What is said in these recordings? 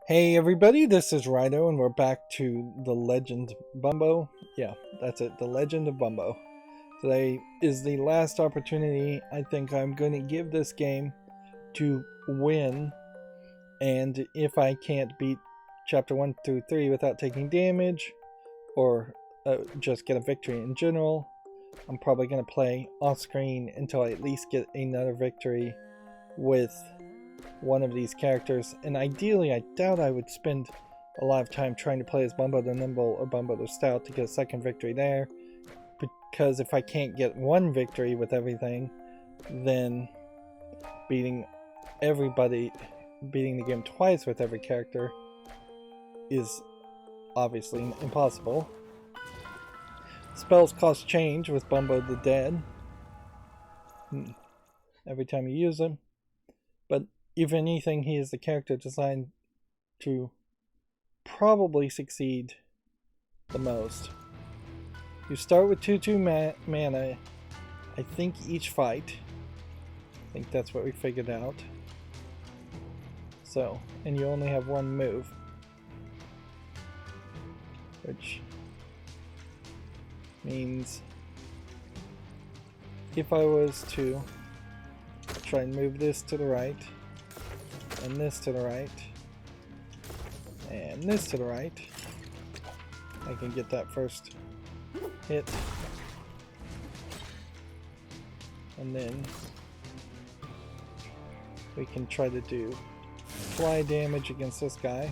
Hey everybody, this is Rydo and we're back to The Legend Bumbo. Yeah, that's it, The Legend of Bumbo. Today is the last opportunity I think I'm going to give this game to win, and if I can't beat chapter 1 through 3 without taking damage, or just get a victory in general, I'm probably going to play off screen until I at least get another victory with one of these characters. And ideally, I doubt I would spend a lot of time trying to play as Bumbo the Nimble or Bumbo the Stout to get a second victory there, because if I can't get one victory with everything, then beating the game twice with every character is obviously impossible. Spells cost change with Bumbo the Dead every time you use them, but if anything, he is the character designed to probably succeed the most. You start with 2/2 mana, I think, each fight. I think that's what we figured out. So, and you only have one move, which means if I was to try and move this to the right, and this to the right, and this to the right, I can get that first hit, and then we can try to do fly damage against this guy.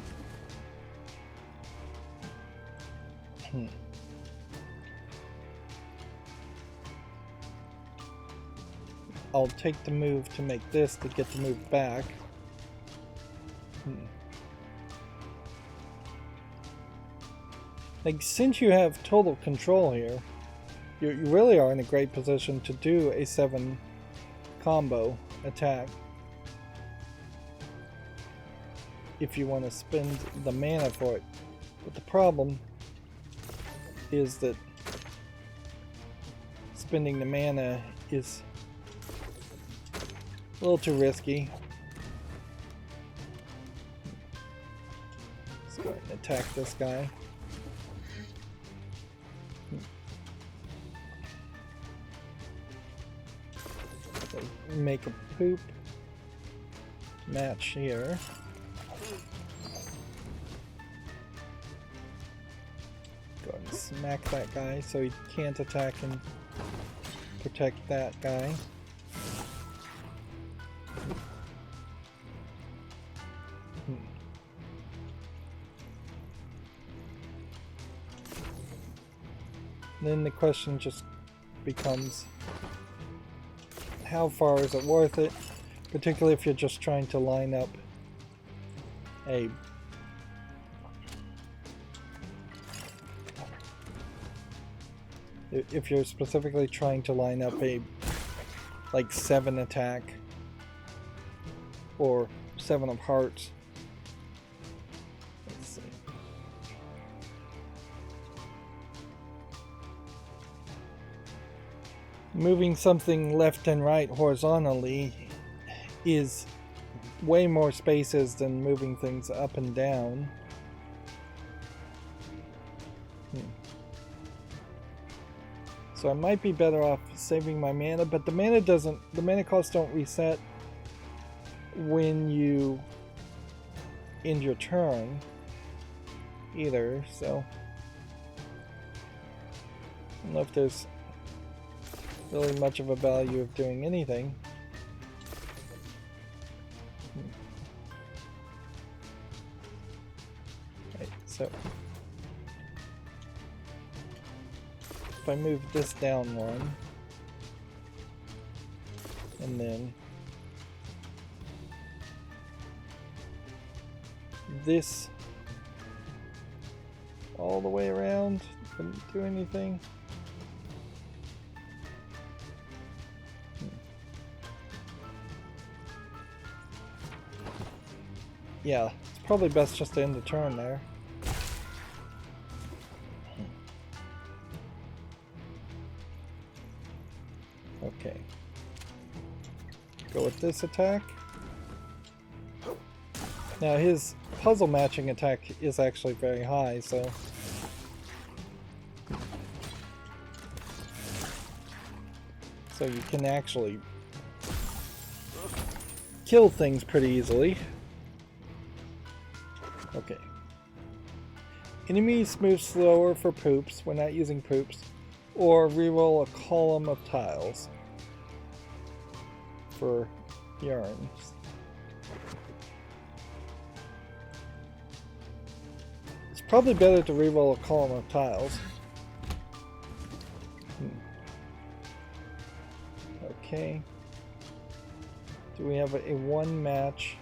I'll take the move to make this to get the move back. Like, since you have total control here, you really are in a great position to do a 7 combo attack if you want to spend the mana for it. But the problem is that spending the mana is a little too risky. Let's go ahead and attack this guy. So make a poop match here. Go ahead and smack that guy so he can't attack and protect that guy. Then the question just becomes, how far is it worth it? Particularly if you're just trying to line up a if you're specifically trying to line up a like 7 attack or 7 of hearts. Let's see. Moving something left and right horizontally is way more spaces than moving things up and down. So I might be better off saving my mana, but the mana costs don't reset when you end your turn either, so I don't know if there's really much of a value of doing anything. Right, so if I move this down 1, and then this all the way around, couldn't do anything. Yeah, it's probably best just to end the turn there. Okay. Go with this attack. Now his puzzle matching attack is actually very high, so you can actually kill things pretty easily. Okay. Enemies move slower for poops when not using poops, or reroll a column of tiles for yarns. It's probably better to reroll a column of tiles. Okay. Do we have a one match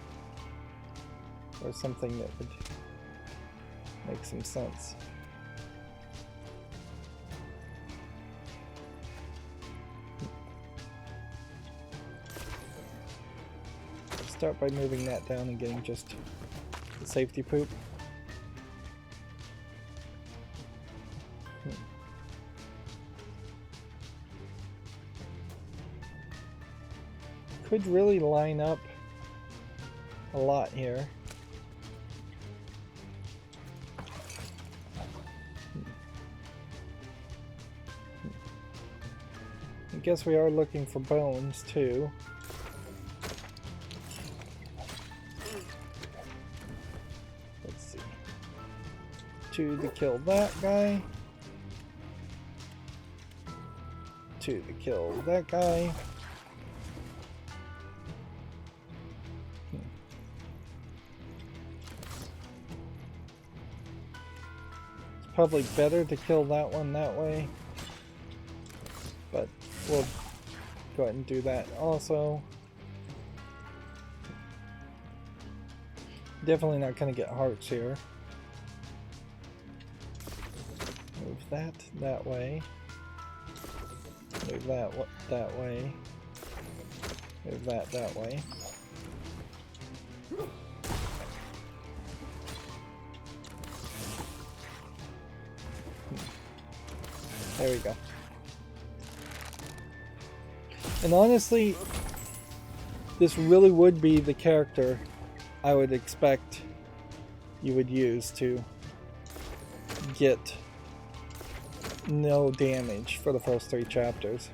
or something that would make some sense? Start by moving that down and getting just the safety poop. Could really line up a lot here. I guess we are looking for bones too. Let's see. 2 to kill that guy. 2 to kill that guy. Probably better to kill that one that way, but we'll go ahead and do that also. Definitely not going to get hearts here. Move that way. Move that way. Move that way. There we go. And honestly, this really would be the character I would expect you would use to get no damage for the first 3 chapters.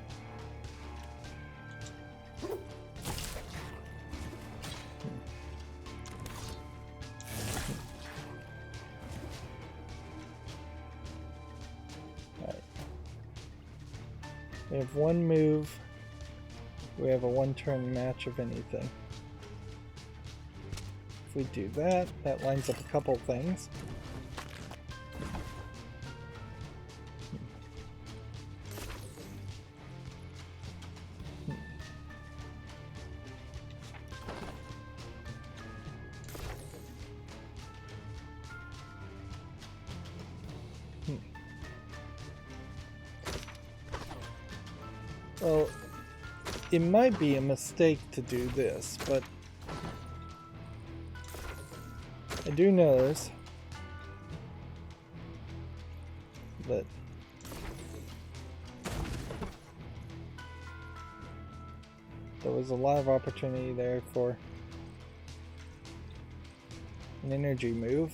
We have 1 move. We have a 1-turn match of anything. If we do that, that lines up a couple things. Well, it might be a mistake to do this, but I do notice that there was a lot of opportunity there for an energy move.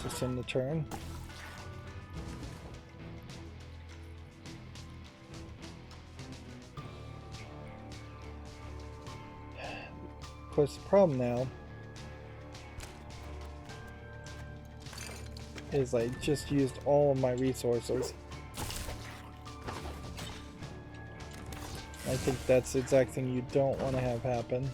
Just in the turn. Of course, the problem now is I just used all of my resources. I think that's the exact thing you don't want to have happen.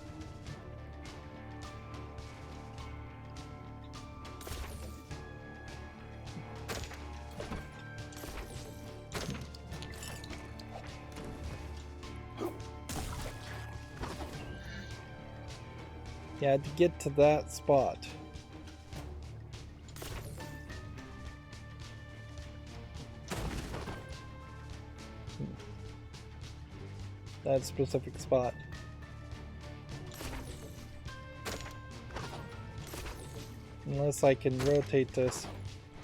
Yeah, to get to that spot. That specific spot. Unless I can rotate this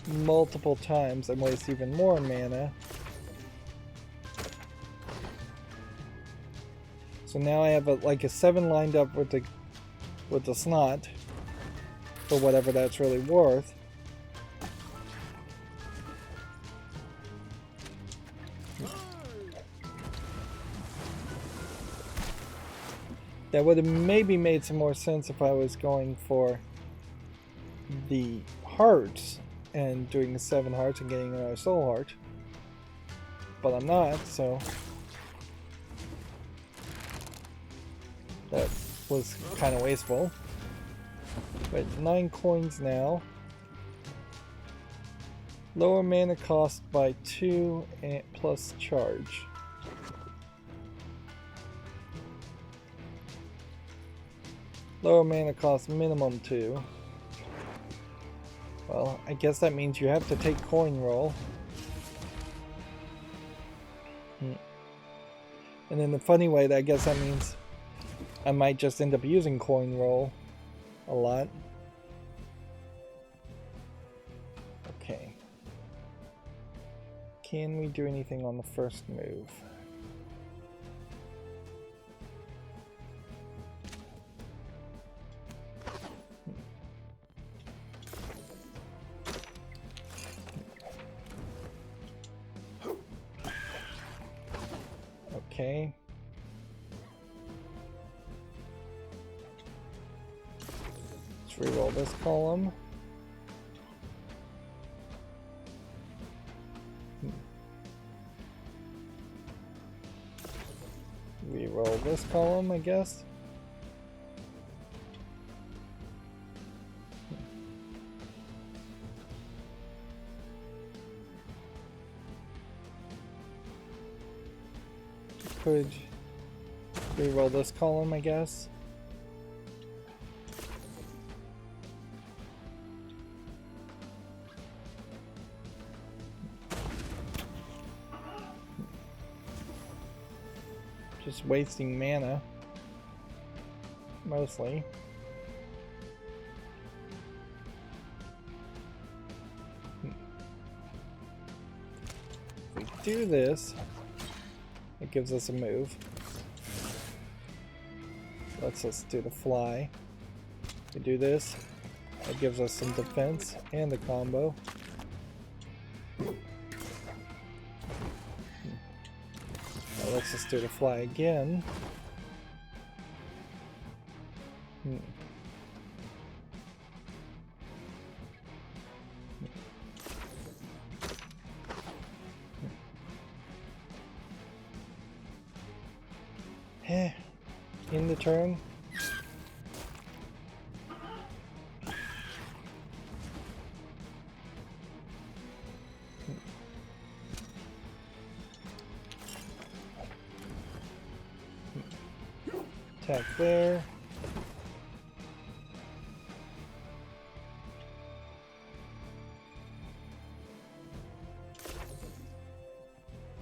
multiple times and waste even more mana. So now I have like a 7 lined up with the snot for whatever that's really worth. That would have maybe made some more sense if I was going for the hearts and doing the 7 hearts and getting another soul heart. But I'm not, so that was kind of wasteful. But 9 coins now. Lower mana cost by 2 and plus charge. Lower mana cost minimum 2. Well, I guess that means you have to take coin roll. And in a funny way, I guess that means I might just end up using coin roll a lot. Okay. Can we do anything on the first move? Okay. Let's reroll this column. Reroll this column, I guess. Could reroll this column, I guess. Just wasting mana, mostly. If we do this, it gives us a move. Lets us do the fly. We do this, it gives us some defense and a combo. Now lets us do the fly again. In the turn. Attack there.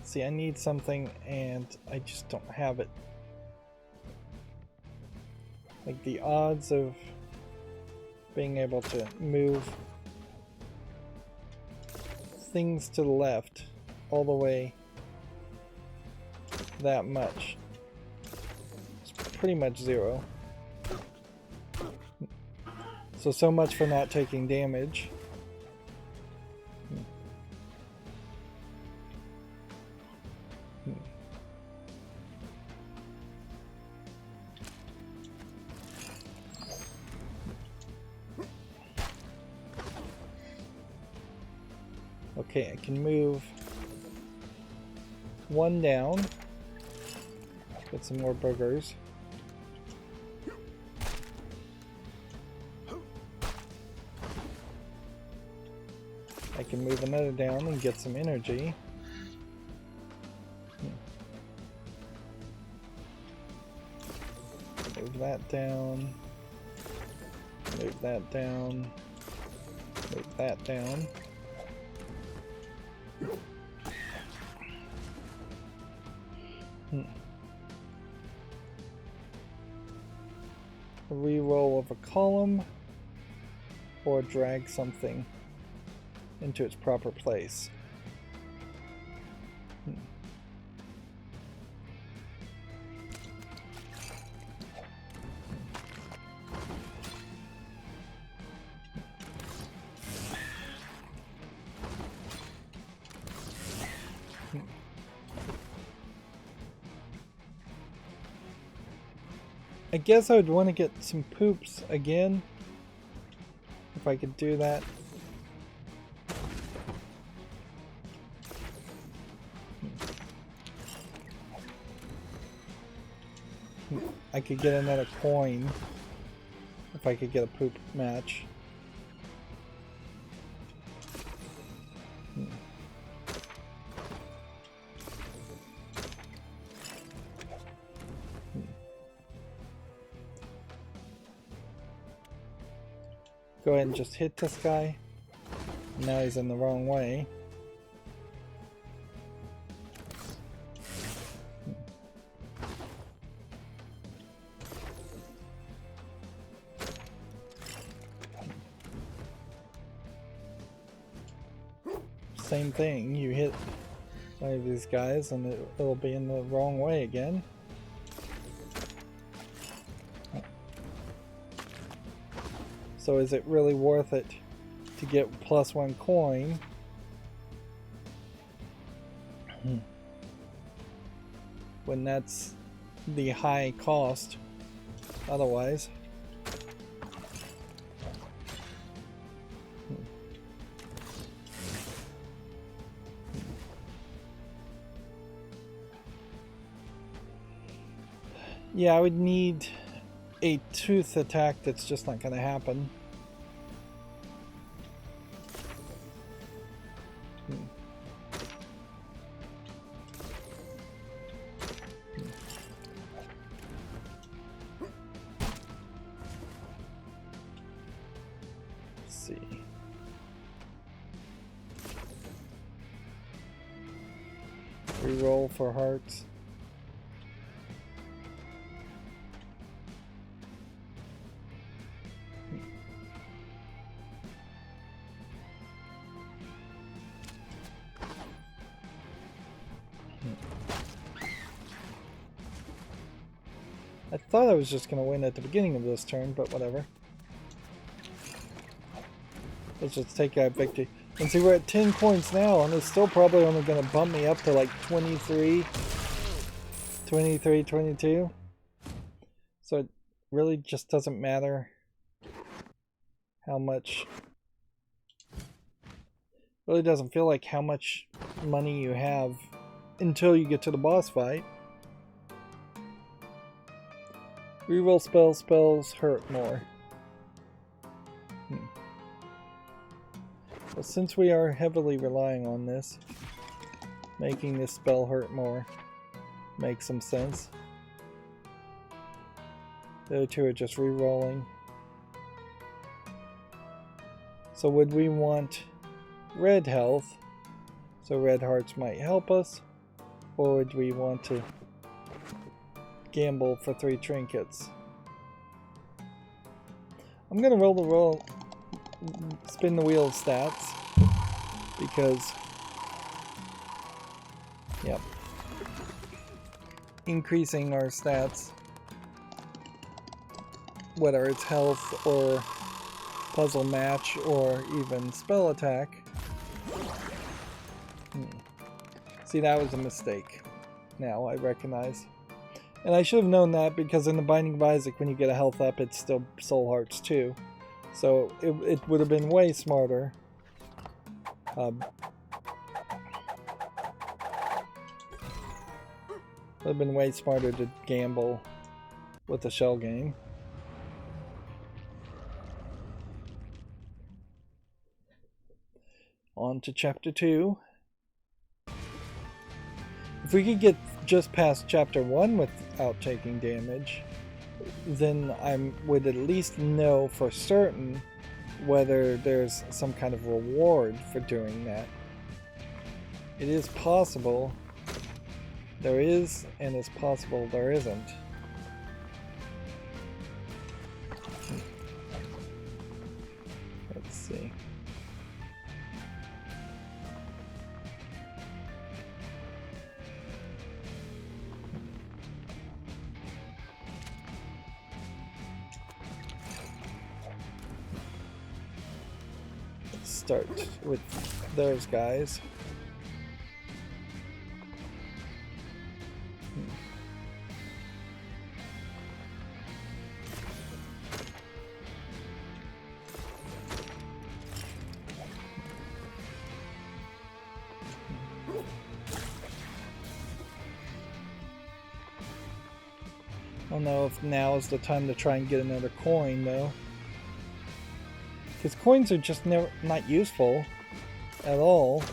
See, I need something and I just don't have it. Like the odds of being able to move things to the left all the way that much is pretty much 0. So much for not taking damage. Okay, I can move 1 down. Get some more burgers. I can move another down and get some energy. Move that down. Move that down. Move that down. A reroll of a column or drag something. into its proper place. I guess I would want to get some poops again, if I could do that. I could get another coin if I could get a poop match. Go ahead and just hit this guy. Now he's in the wrong way. Same thing, you hit one of these guys and it'll be in the wrong way again. So is it really worth it to get +1 coin? When that's the high cost otherwise. Yeah, I would need a tooth attack that's just not going to happen. Let's see. Reroll for hearts. I thought I was just going to win at the beginning of this turn, but whatever. Let's just take that victory. And see, we're at 10 points now, and it's still probably only going to bump me up to like 23, 22. So it really just doesn't matter how much... Really doesn't feel like how much money you have until you get to the boss fight. Reroll spells hurt more. Well, since we are heavily relying on this, making this spell hurt more makes some sense. The other two are just rerolling. So would we want red health, so red hearts might help us, or would we want to gamble for 3 trinkets? I'm gonna spin the wheel of stats, because yep, increasing our stats, whether it's health or puzzle match or even spell attack. See, that was a mistake. Now I recognize. And I should have known that, because in the Binding of Isaac, when you get a health up, it's still soul hearts too. So it would have been way smarter. Would have been way smarter to gamble with the shell game. On to chapter 2. If we could get just past chapter 1 without taking damage, then I would at least know for certain whether there's some kind of reward for doing that. It is possible there is, and it's possible there isn't. Let's see. start with those guys. I don't know if now is the time to try and get another coin though, because coins are just not useful at all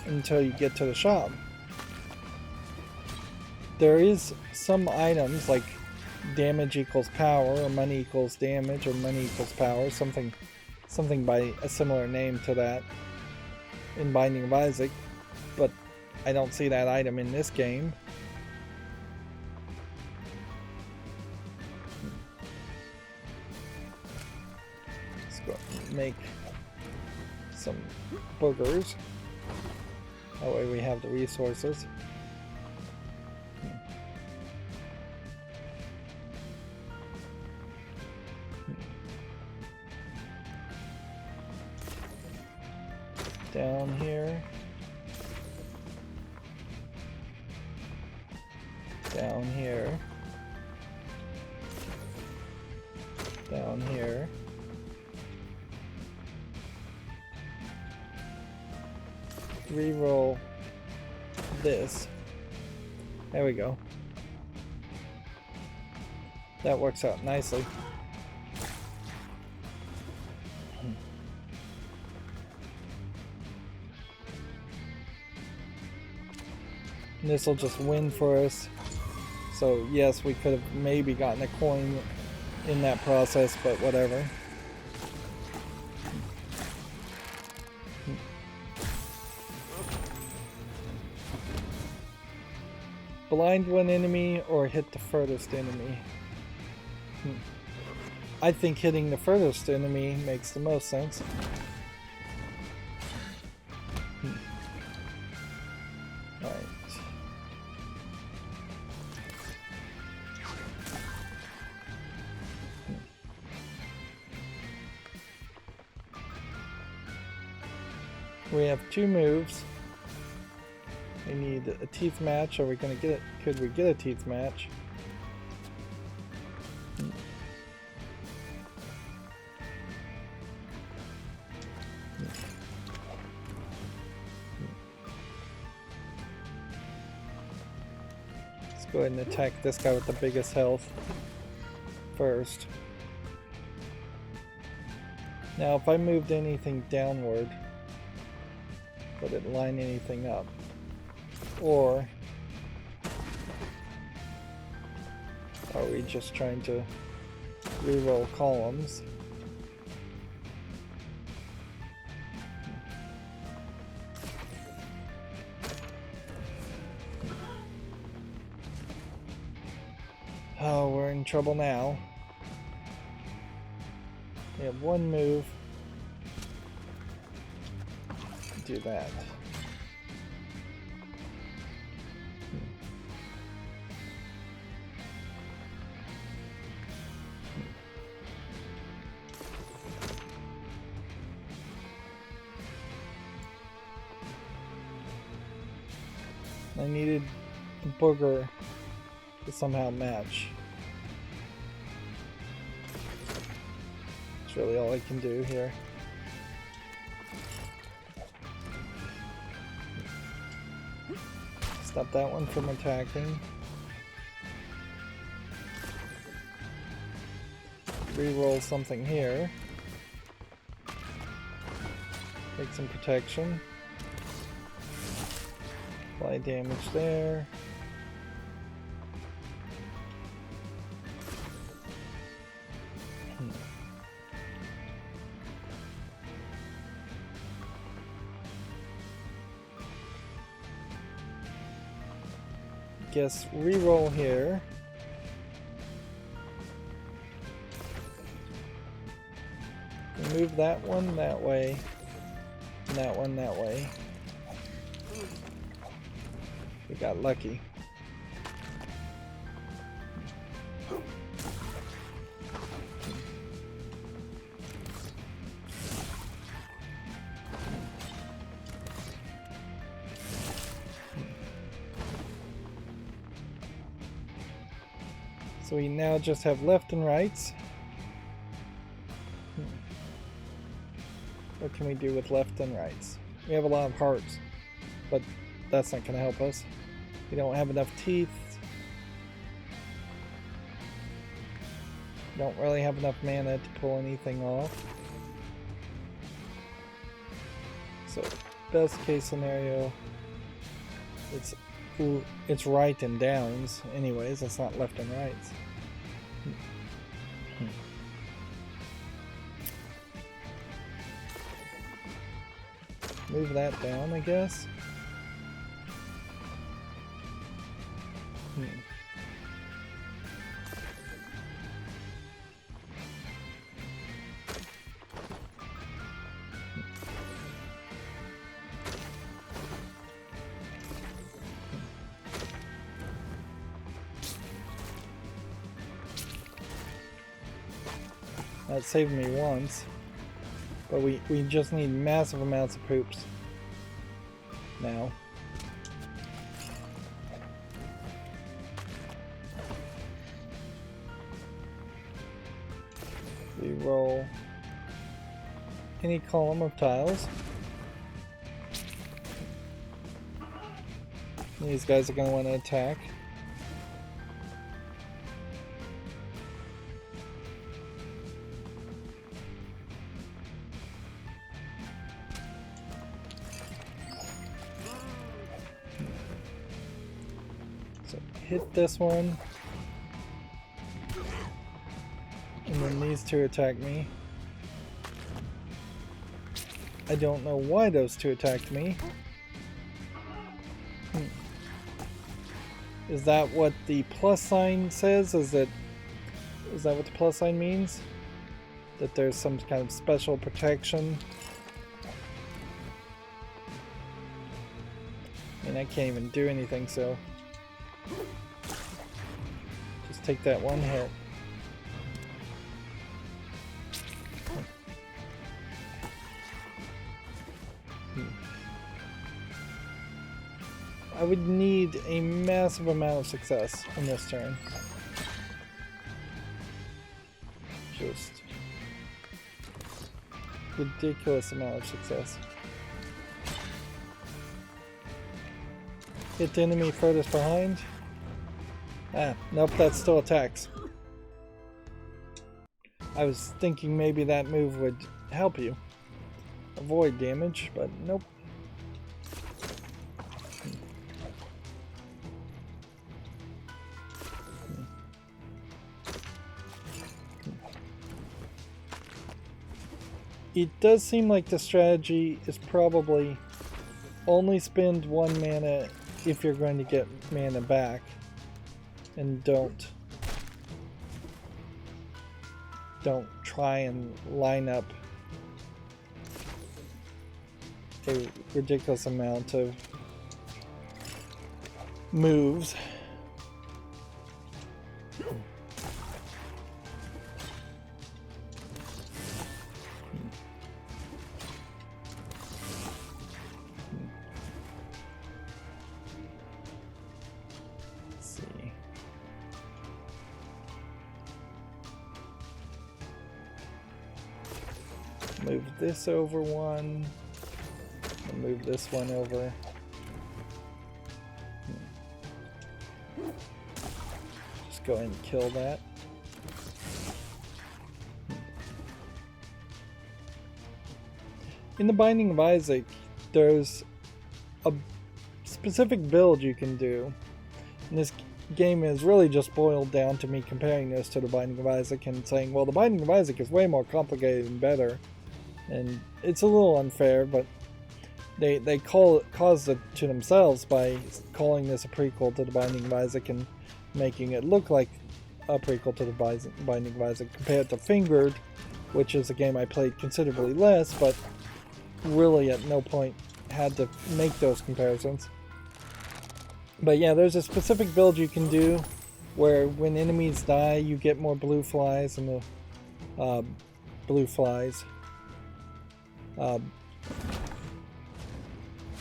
until you get to the shop. There is some items like damage equals power, or money equals damage, or money equals power, something by a similar name to that in Binding of Isaac, but I don't see that item in this game. Let's go make some boogers. That way we have the resources. Down here. Down here. Down here. Reroll this. There we go. That works out nicely. This will just win for us. So yes, we could have maybe gotten a coin in that process, but whatever. Blind one enemy or hit the furthest enemy? I think hitting the furthest enemy makes the most sense. Alright. We have 2 moves. We need a teeth match. Are we gonna get it? Could we get a teeth match? Let's go ahead and attack this guy with the biggest health first. Now if I moved anything downward, would it line anything up? Or are we just trying to reroll columns? Oh, we're in trouble now. We have 1 move. Do that. I needed a booger to somehow match. That's really all I can do here. Stop that one from attacking. Reroll something here. Take some protection. Apply damage there. Guess reroll here. Move that one that way, and that one that way. We got lucky. So we now just have left and rights. What can we do with left and rights? We have a lot of hearts, but that's not going to help us. We don't have enough teeth. Don't really have enough mana to pull anything off. So, best case scenario, it's right and downs. Anyways, it's not left and rights. Move that down, I guess. That saved me once. But we just need massive amounts of poops now. We roll any column of tiles. These guys are going to want to attack. Hit this one, and then these two attack me. I don't know why those two attacked me. Is that what the plus sign says? Is that what the plus sign means? That there's some kind of special protection? And I can't even do anything, so just take that one hit. I would need a massive amount of success in this turn. Just ridiculous amount of success. Hit the enemy furthest behind. Ah, nope, that still attacks. I was thinking maybe that move would help you avoid damage, but nope. It does seem like the strategy is probably only spend 1 mana if you're going to get mana back, and don't try and line up a ridiculous amount of moves. Move this over one, and move this one over. Just go ahead and kill that. In the Binding of Isaac, there's a specific build you can do. And this game is really just boiled down to me comparing this to the Binding of Isaac and saying, well, the Binding of Isaac is way more complicated and better. And it's a little unfair, but they caused it to themselves by calling this a prequel to the Binding of Isaac and making it look like a prequel to the Binding of Isaac compared to Fingered, which is a game I played considerably less, but really at no point had to make those comparisons. But yeah, there's a specific build you can do where when enemies die, you get more blue flies, and the blue flies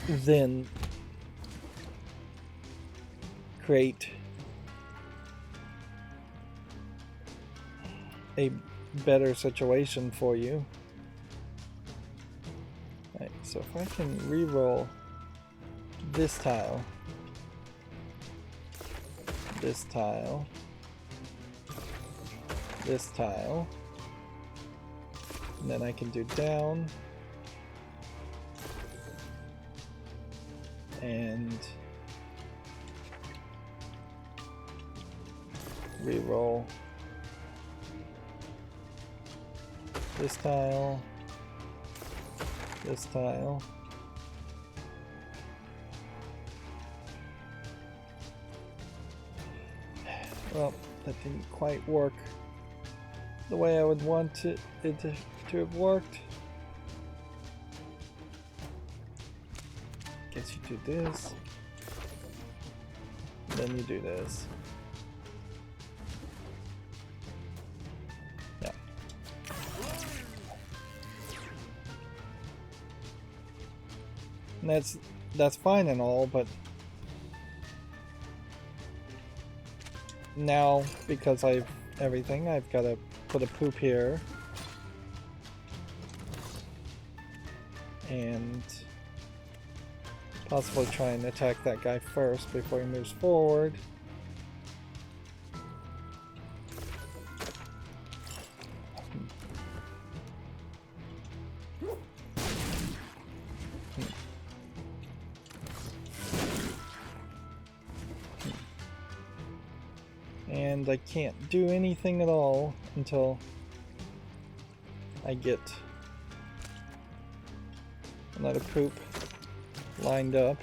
then create a better situation for you. Alright, so if I can re-roll this tile, this tile, this tile, and then I can do down and re-roll this tile, this tile. Well, that didn't quite work the way I would want it to have worked. Guess you do this, then you do this. Yeah. And that's fine and all, but now because I've everything, I've got to put a poop here and possibly try and attack that guy first before he moves forward. And I can't do anything at all until I get another poop lined up.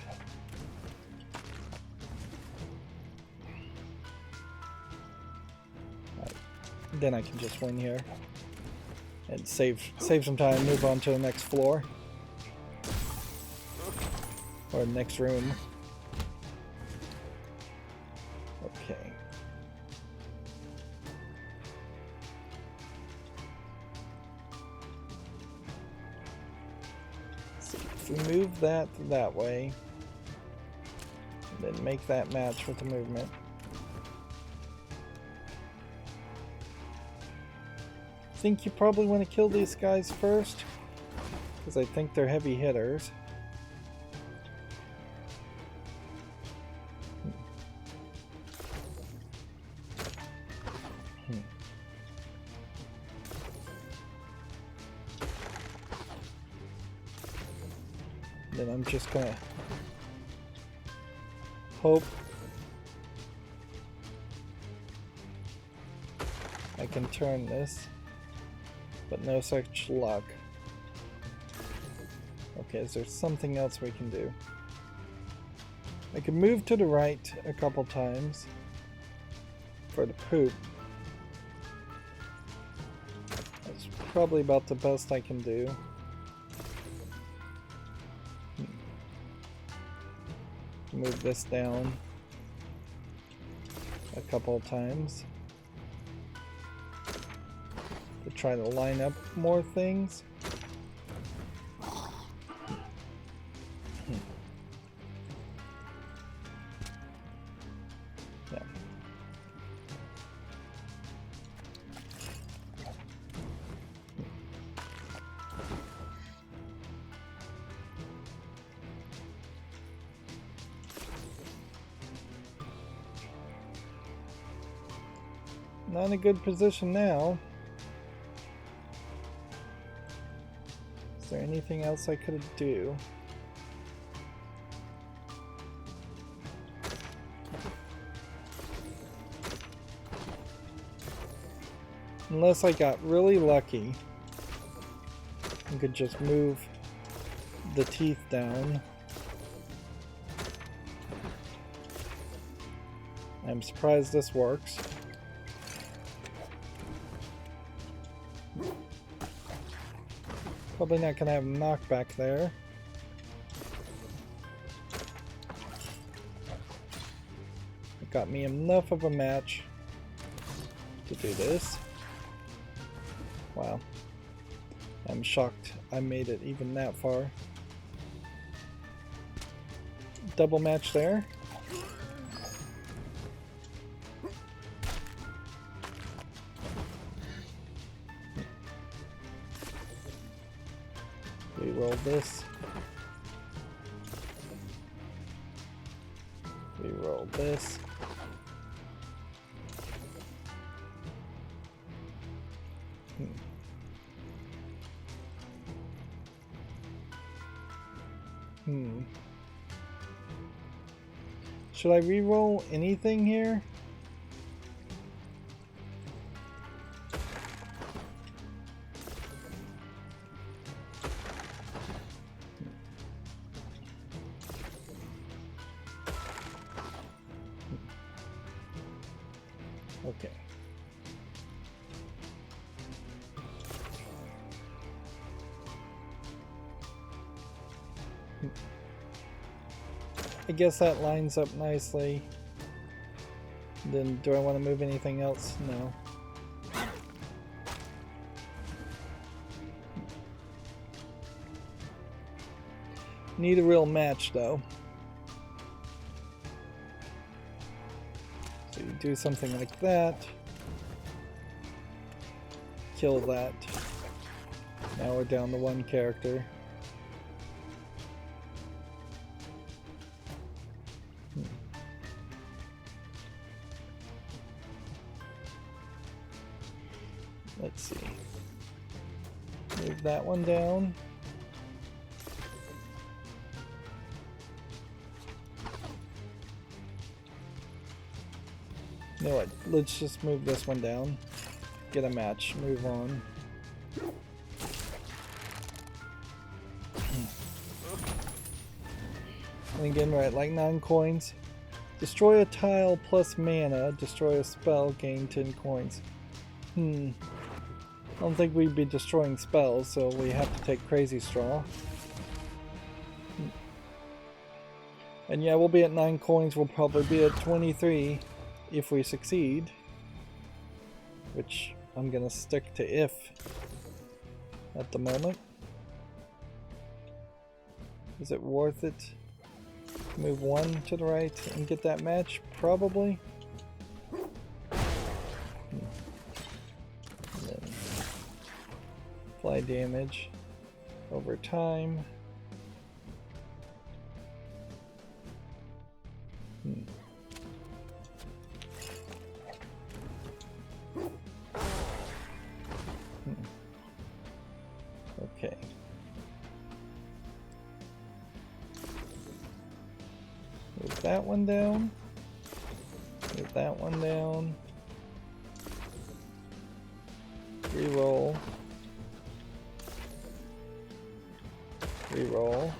Right. Then I can just win here and save some time and move on to the next floor or the next room. Okay. We move that way, and then make that match with the movement. I think you probably want to kill these guys first, because I think they're heavy hitters. Then I'm just gonna hope I can turn this, but no such luck. Okay, is there something else we can do? I can move to the right a couple times for the poop. That's probably about the best I can do. Move this down a couple of times to try to line up more things. Yeah. Not in a good position now. Is there anything else I could do? Unless I got really lucky and could just move the teeth down. I'm surprised this works. Probably not gonna have a knockback there. It got me enough of a match to do this. Wow. I'm shocked I made it even that far. Double match there. this. Reroll this. Should I reroll anything here? Okay. I guess that lines up nicely. Then do I want to move anything else? No. Need a real match though. So you do something like that. Kill that. Now we're down to one character. Let's see. Move that one down. You know what? Let's just move this one down. Get a match. Move on. And again, we're at like 9 coins. Destroy a tile plus mana. Destroy a spell. Gain 10 coins. I don't think we'd be destroying spells, so we have to take Crazy Straw. And yeah, we'll be at 9 coins. We'll probably be at 23 if we succeed. Which I'm gonna stick to if at the moment. Is it worth it? Move 1 to the right and get that match? Probably. Apply damage over time. Okay. Move that one down. Move that one down. Reroll. Reroll.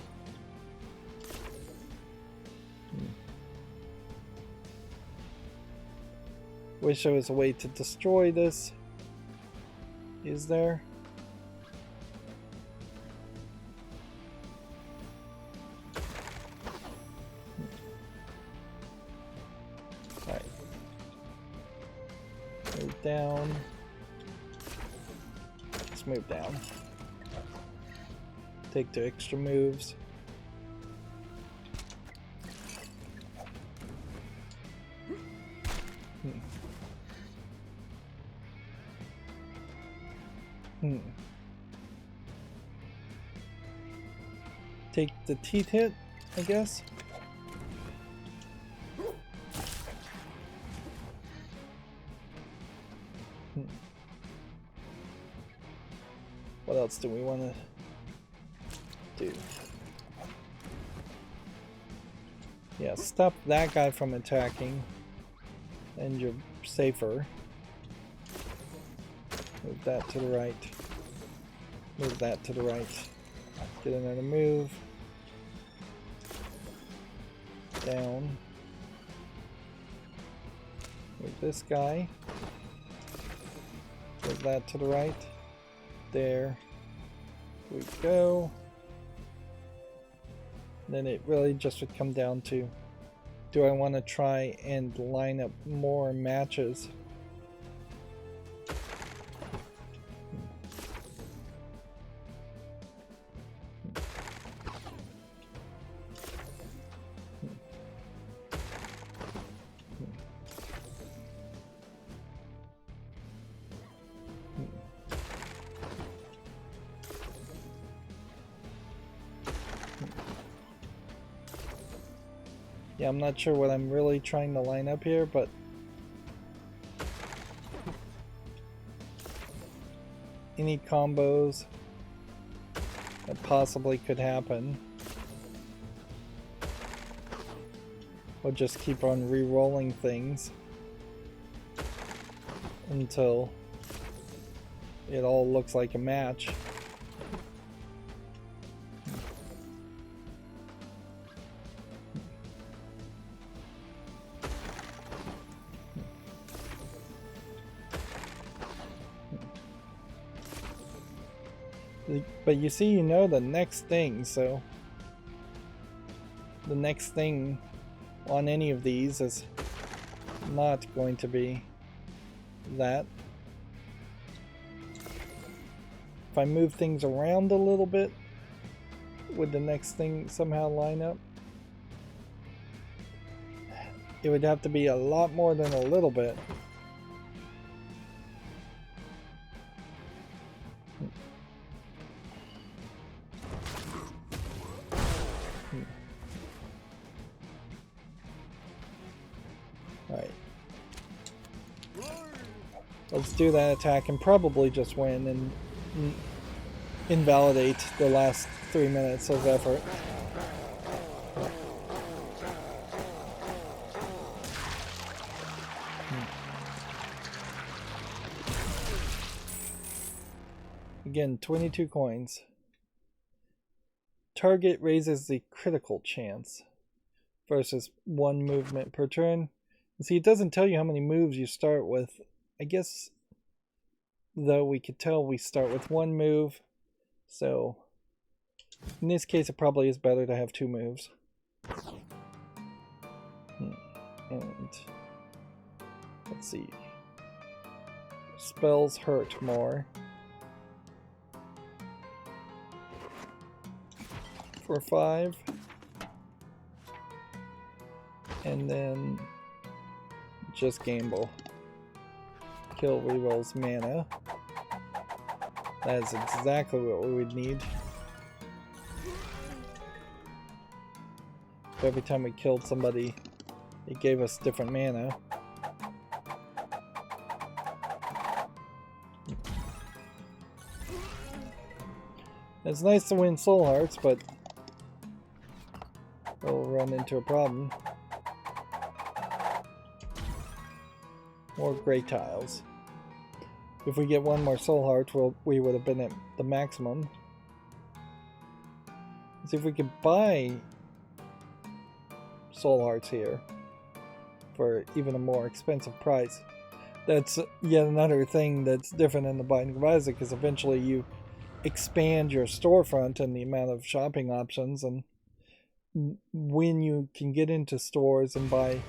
Wish there was a way to destroy this. Is there? Alright. Move down. Let's move down. Take 2 extra moves. Take the teeth hit, I guess. What else do we want to do? Yeah, stop that guy from attacking, and you're safer. Move that to the right. Move that to the right. Get another move. Down. Move this guy. Move that to the right. There we go. Then it really just would come down to, do I want to try and line up more matches? Yeah, I'm not sure what I'm really trying to line up here, but any combos that possibly could happen. We'll just keep on re-rolling things until it all looks like a match. But you see, you know the next thing, so the next thing on any of these is not going to be that. If I move things around a little bit, would the next thing somehow line up? It would have to be a lot more than a little bit. Alright. Let's do that attack and probably just win and invalidate the last 3 minutes of effort. Again, 22 coins. Target raises the critical chance versus 1 movement per turn. See, it doesn't tell you how many moves you start with. I guess, though, we could tell we start with 1 move. So, in this case, it probably is better to have 2 moves. And, let's see. Spells hurt more. For 5. And then just gamble. Kill rerolls mana. That is exactly what we would need. Every time we killed somebody, it gave us different mana. It's nice to win soul hearts, but we'll run into a problem. More gray tiles. If we get 1 more soul heart, we would have been at the maximum. See if we could buy soul hearts here for even a more expensive price. That's yet another thing that's different in the Binding of Isaac, because eventually you expand your storefront and the amount of shopping options, and when you can get into stores and buy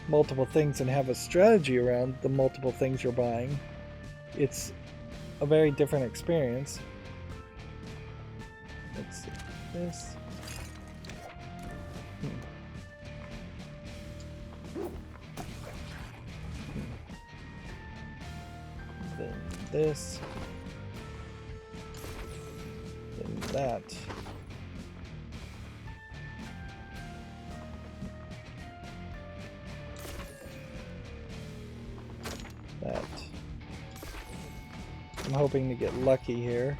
multiple things and have a strategy around the multiple things you're buying, it's a very different experience. Let's see this. Then this. Then that. That. I'm hoping to get lucky here.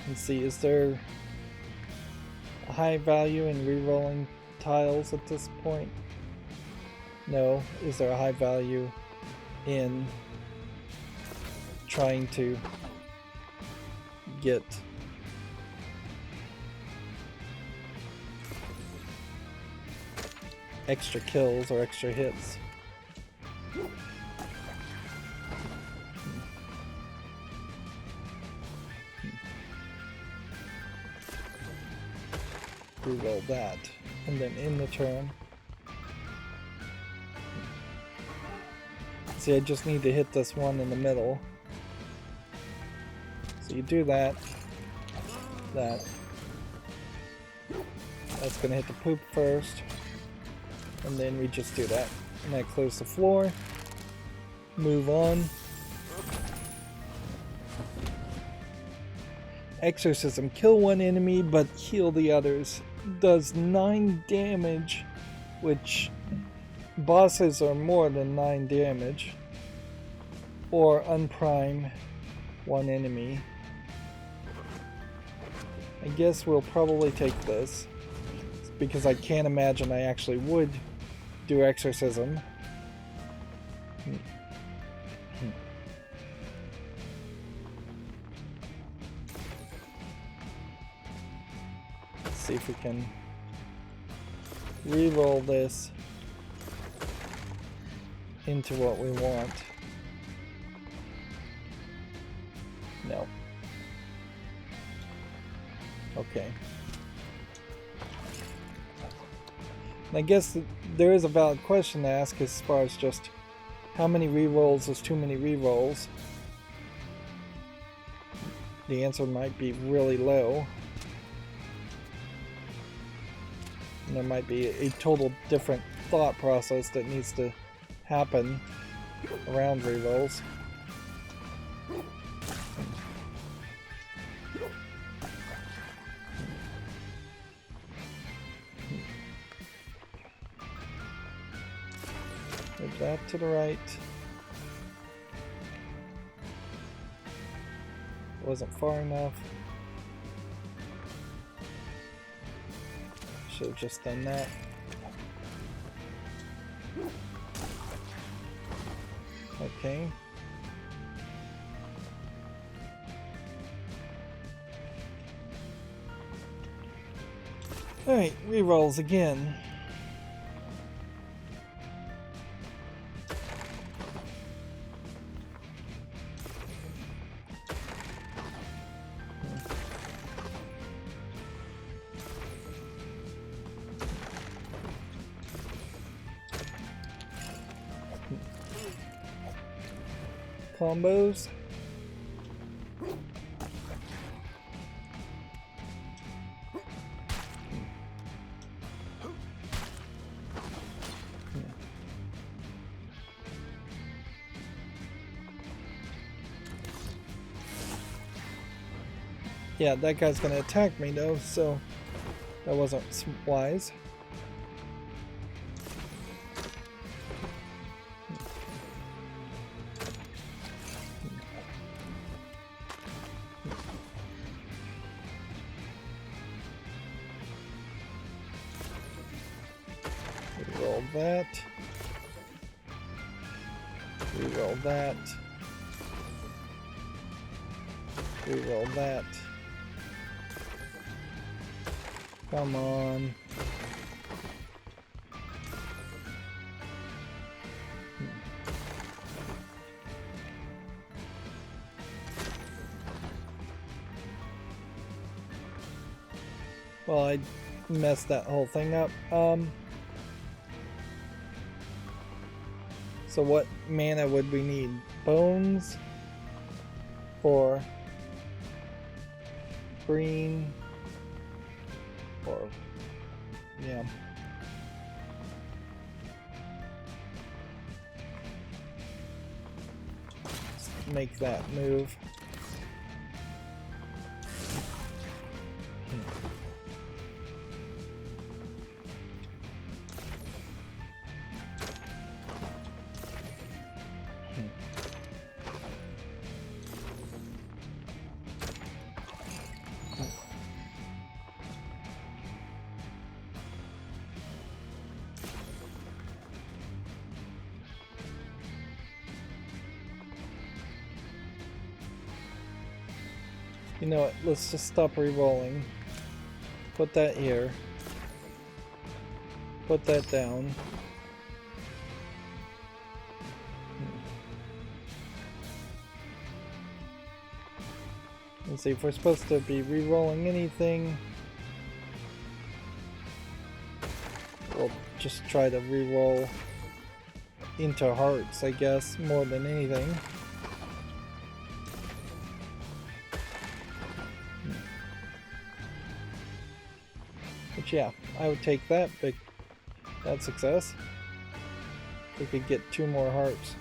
Let's see, is there a high value in re-rolling tiles at this point? No. Is there a high value in trying to get extra kills or extra hits? Reroll that, and then in the turn. See, I just need to hit this one in the middle. So you do that. That's gonna hit the poop first. And then we just do that. And I close the floor. Move on. Exorcism. Kill one enemy but heal the others. Does 9 damage, which bosses are more than 9 damage. Or unprime one enemy. I guess we'll probably take this, because I can't imagine I actually would do exorcism. Let's see if we can re-roll this into what we want. No. Okay. I guess there is a valid question to ask as far as just how many re-rolls is too many re-rolls. The answer might be really low. And there might be a total different thought process that needs to happen around re-rolls. Move that to the right. Wasn't far enough. Should have just done that. Okay. Alright, rerolls again. Combos. Yeah, that guy's gonna attack me though, so that wasn't wise. Reroll that. Reroll that. Reroll that. Come on. Well, I messed that whole thing up. So what mana would we need? Bones? Or green? Or yeah. Let's make that move. You know what, let's just stop re-rolling. Put that here. Put that down. Let's see if we're supposed to be re-rolling anything. We'll just try to re-roll into hearts, I guess, more than anything. But yeah, I would take that, but that's success. We could get 2 more hearts.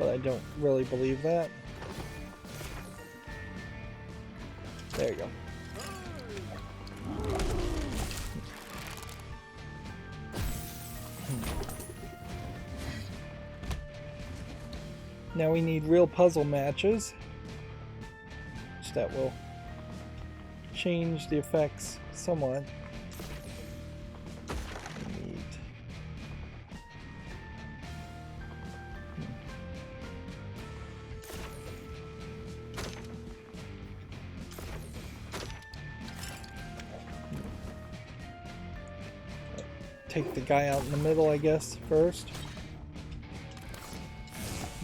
but I don't really believe that. There you go. Now we need real puzzle matches. So that will change the effects somewhat. We need take the guy out in the middle, I guess, first.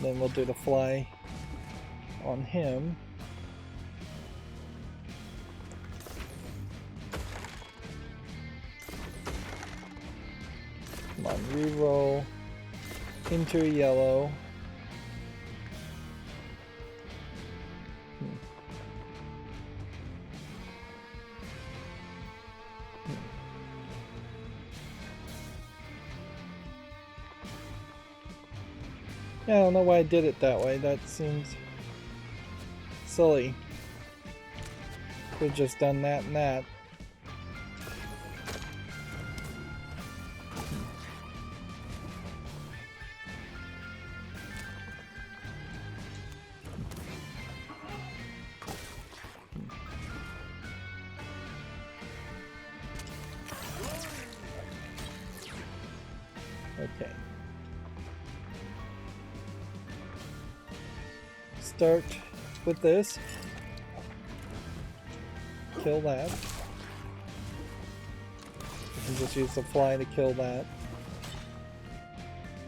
Then we'll do the fly on him. Come on, reroll into a yellow. Yeah, I don't know why I did it that way. That seems silly. Could have just done that and that. Okay. Start with this. Kill that. You can just use the fly to kill that.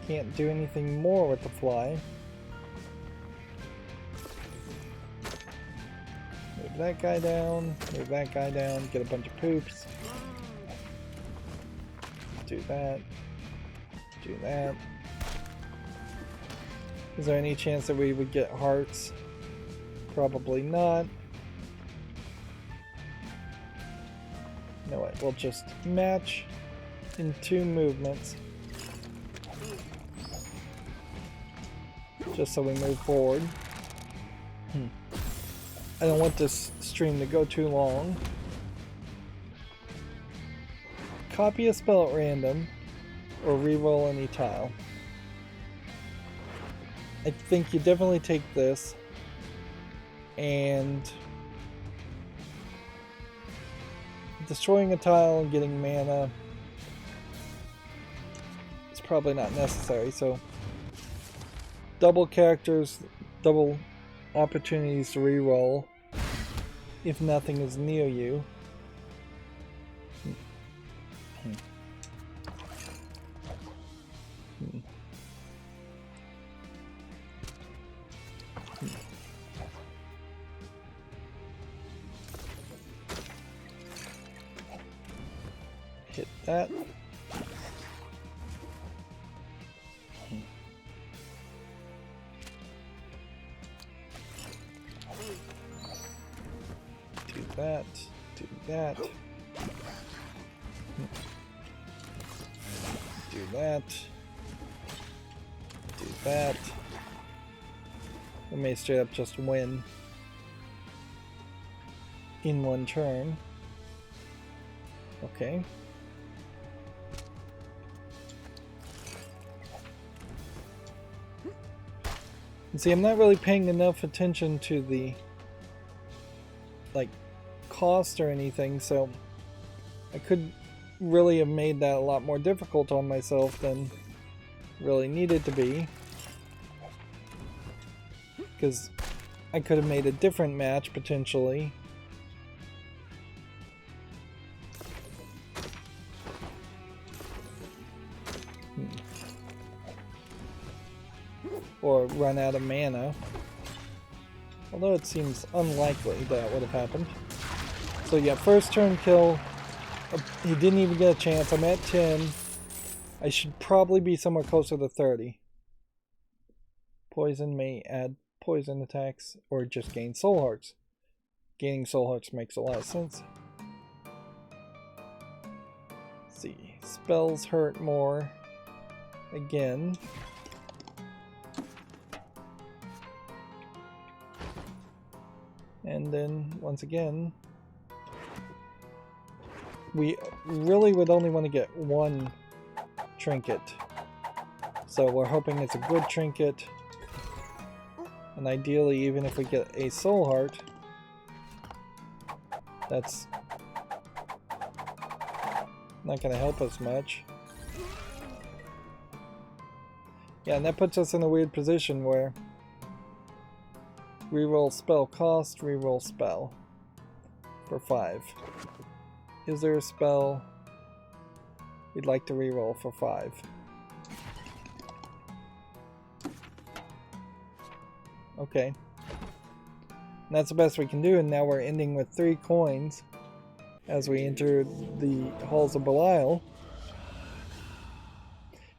Can't do anything more with the fly. Move that guy down, move that guy down, get a bunch of poops. Do that. Do that. Is there any chance that we would get hearts? Probably not. You know what, we'll just match in 2 movements. Just so we move forward. I don't want this stream to go too long. Copy a spell at random, or re-roll any tile. I think you definitely take this, and destroying a tile and getting mana is probably not necessary, so double characters, double opportunities to reroll if nothing is near you. Hit that. Do that. Do that. Do that. Do that. We may straight up just win in one turn. Okay. And see, I'm not really paying enough attention to the cost or anything, so I could really have made that a lot more difficult on myself than really needed to be, because I could have made a different match potentially. Or run out of mana, although it seems unlikely that would have happened. So yeah, first turn kill. He didn't even get a chance. I'm at 10. I should probably be somewhere closer to 30. Poison may add poison attacks or just gain soul hearts. Gaining soul hearts makes a lot of sense. Let's see, spells hurt more. Again. And then, once again, we really would only want to get one trinket. So we're hoping it's a good trinket. And ideally, even if we get a soul heart, that's not going to help us much. Yeah, and that puts us in a weird position where reroll spell cost, reroll spell for 5. Is there a spell we'd like to reroll for 5? Okay. And that's the best we can do, and now we're ending with 3 coins as we enter the Halls of Belial.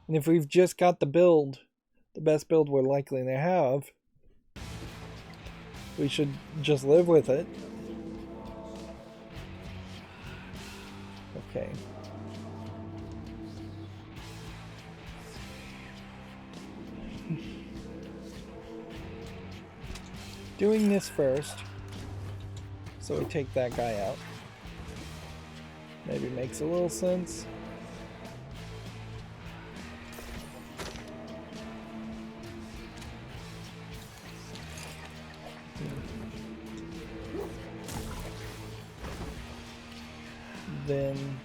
And if we've just got the build, the best build we're likely to have, we should just live with it. Okay. Doing this first, so we take that guy out. Maybe makes a little sense. Then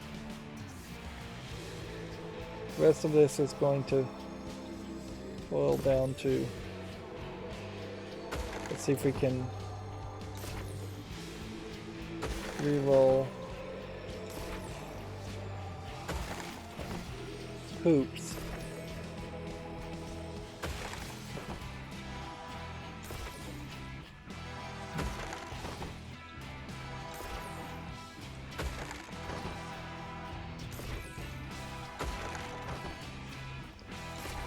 the rest of this is going to boil down to, let's see if we can reroll hoops.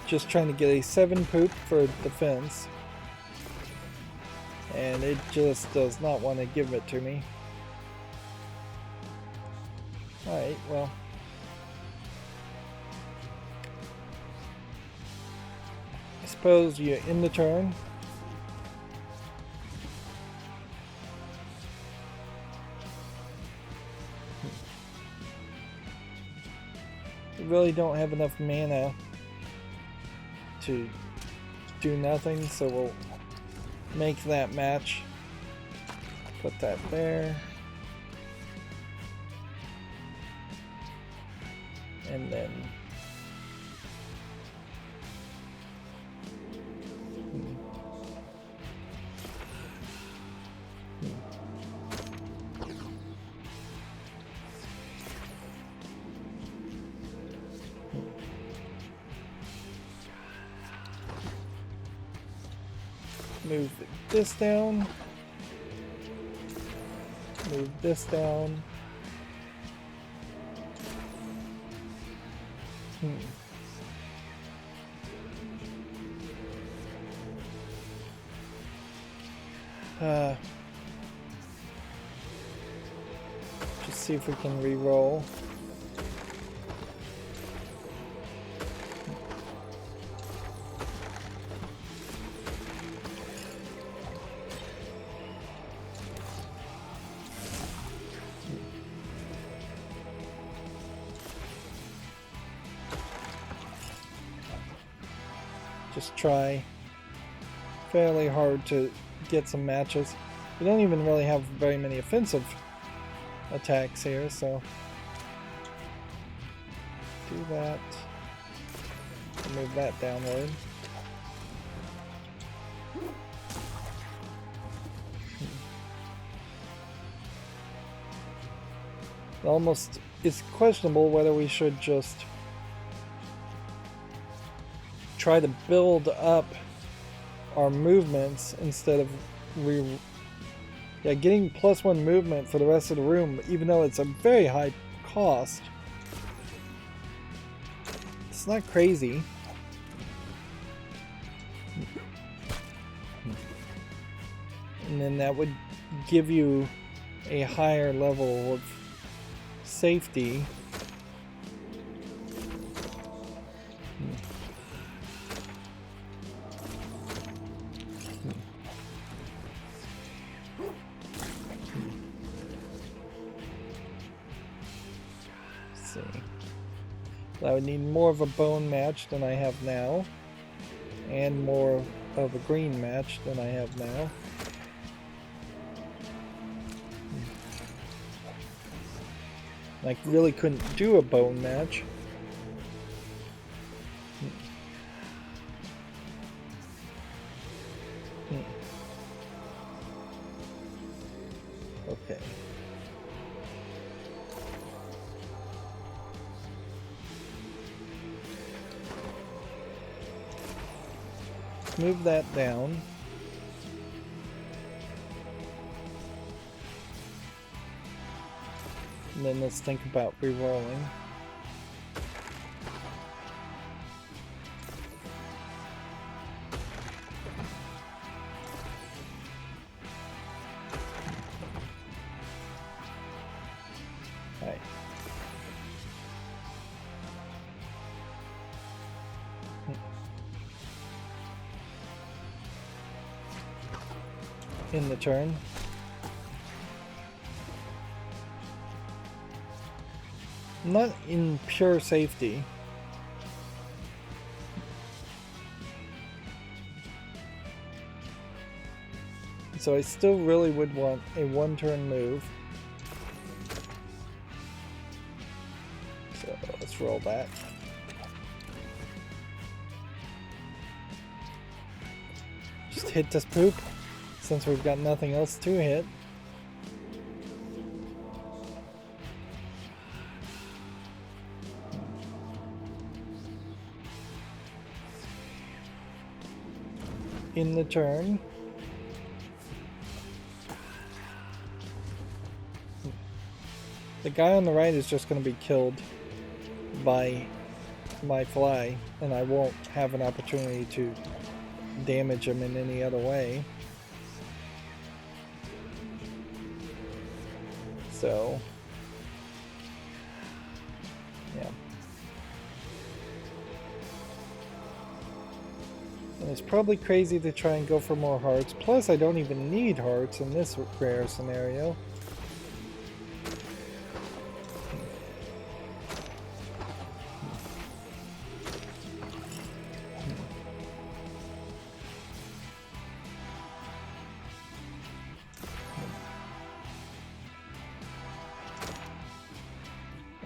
Just trying to get a 7 poop for defense, and it just does not want to give it to me. Alright, well, I suppose you end the turn. We really don't have enough mana to do nothing, so we'll make that match. Put that there. And then move this down, move this down. Just see if we can re-roll. Just try fairly hard to get some matches. We don't even really have very many offensive attacks here, so do that. Move that downward. Almost, it's questionable whether we should just try to build up our movements instead of getting +1 movement for the rest of the room, even though it's a very high cost. It's not crazy. And then that would give you a higher level of safety. I would need more of a bone match than I have now, and more of a green match than I have now. I really couldn't do a bone match. Okay. Move that down. And then let's think about re-rolling. Alright. In the turn. Not in pure safety. So I still really would want a one-turn move. So let's roll that. Just hit this poop, since we've got nothing else to hit. In the turn. The guy on the right is just going to be killed by my fly, and I won't have an opportunity to damage him in any other way. So, yeah. And it's probably crazy to try and go for more hearts. Plus, I don't even need hearts in this rare scenario.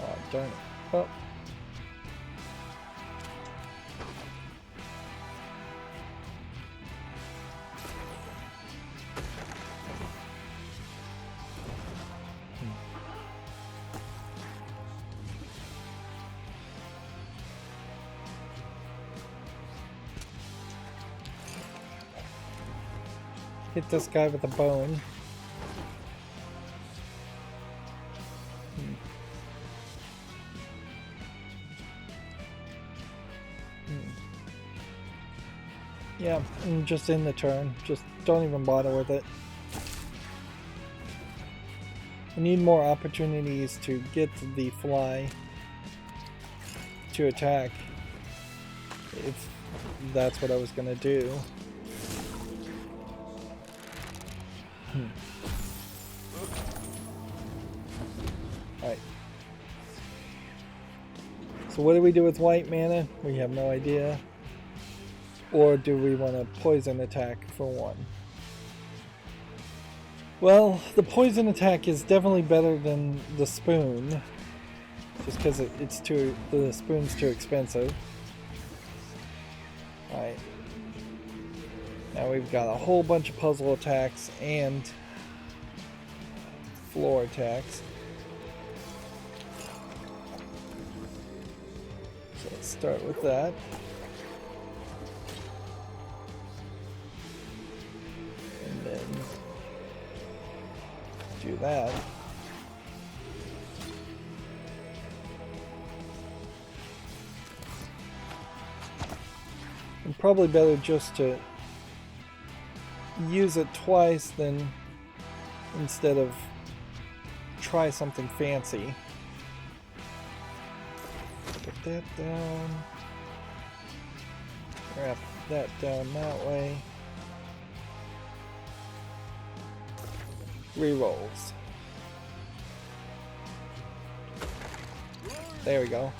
Oh, darn it. Oh. Hit this guy with a bone. Yeah, I'm just in the turn. Just don't even bother with it. I need more opportunities to get the fly to attack, if that's what I was gonna do. Alright. So what do we do with white mana? We have no idea. Or do we want to poison attack for one? Well, the poison attack is definitely better than the spoon. Just because the spoon's too expensive. Alright. Now we've got a whole bunch of puzzle attacks and floor attacks. So let's start with that. And then do that. And probably better just to use it twice than instead of try something fancy. Put that down. Wrap that down that way. Rerolls. There we go.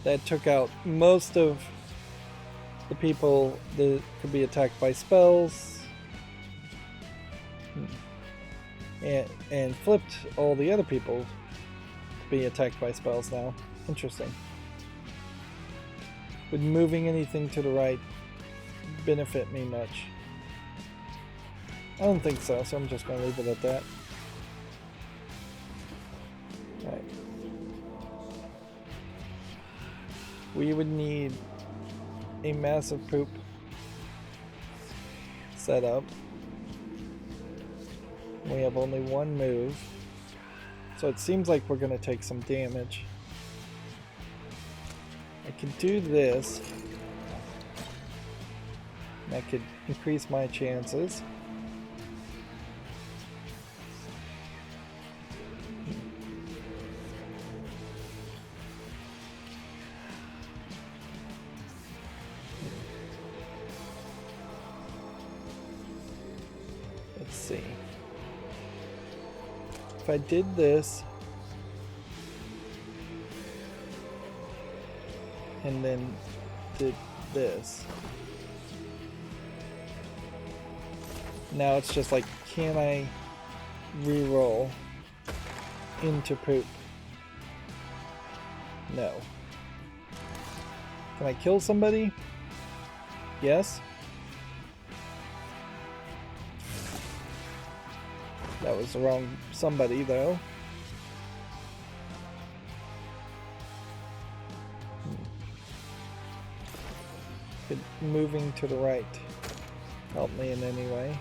That took out most of the people that could be attacked by spells. And flipped all the other people to be attacked by spells now. Interesting. Would moving anything to the right benefit me much? I don't think so, so I'm just going to leave it at that. Alright. We would need a massive poop setup. We have only one move, so it seems like we're going to take some damage. I could do this. That could increase my chances. Let's see. If I did this and then did this, now it's just like, can I re-roll into poop? No. Can I kill somebody? Yes. That was the wrong somebody, though. Could moving to the right help me in any way?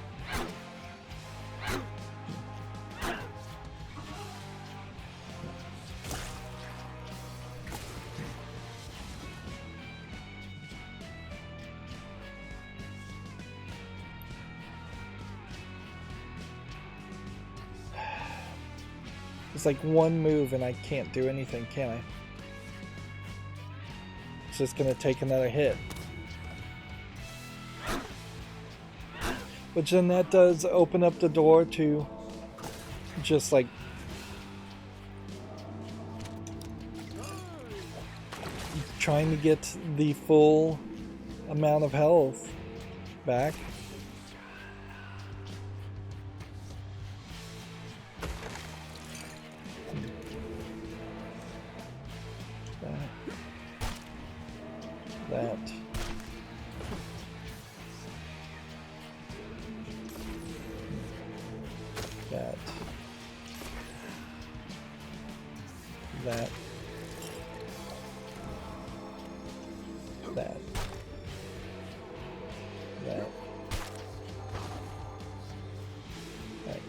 It's like one move and I can't do anything, can I? It's just gonna take another hit. Which then that does open up the door to just like trying to get the full amount of health back. That. That. That. That. That. Right.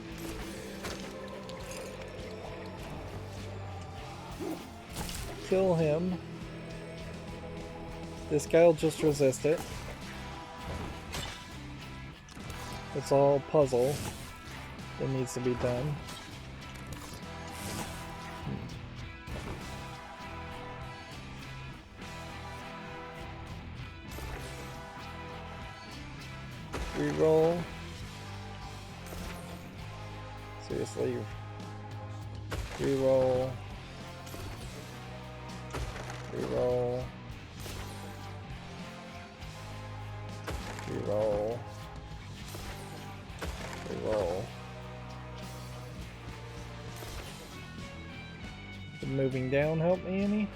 Kill him. This guy will just resist it. It's all puzzle that needs to be done. Reroll. Seriously. Reroll. Reroll. Reroll. Reroll. Did moving down help me any?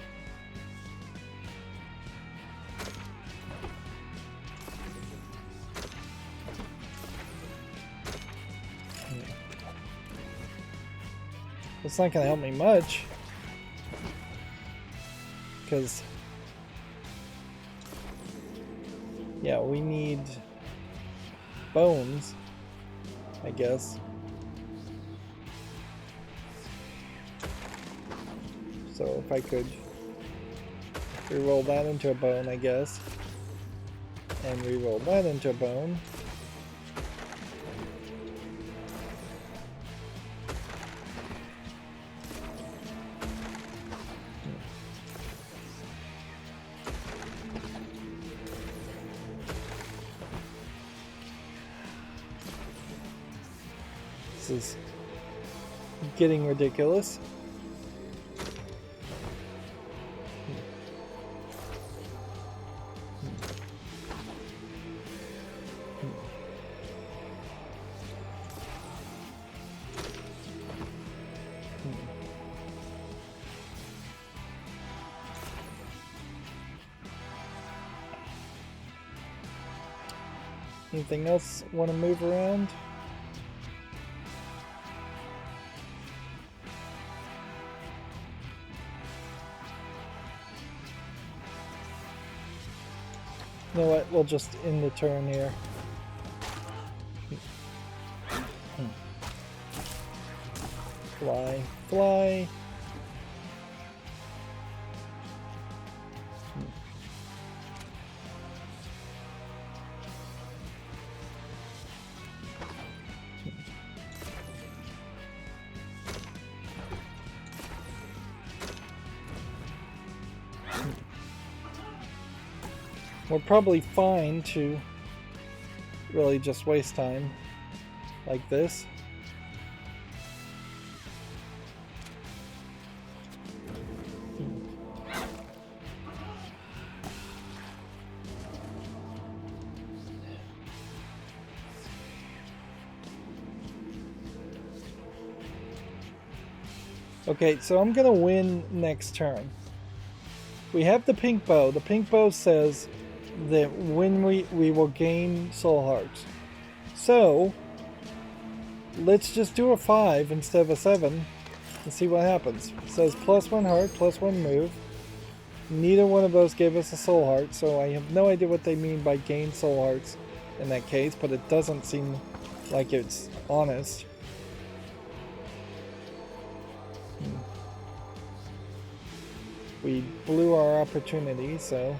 It's not gonna help me much, because yeah, we need bones, I guess. So if I could reroll that into a bone, I guess, and reroll that into a bone. This is getting ridiculous. Anything else want to move around? You know what? We'll just end the turn here. Fly, fly. We're probably fine to really just waste time like this. Okay, so I'm gonna win next turn. We have the pink bow. The pink bow says that when we will gain soul hearts. So let's just do a 5 instead of a 7 and see what happens. It says +1 heart, +1 move. Neither one of those gave us a soul heart, so I have no idea what they mean by gain soul hearts in that case, but it doesn't seem like it's honest. We blew our opportunity, so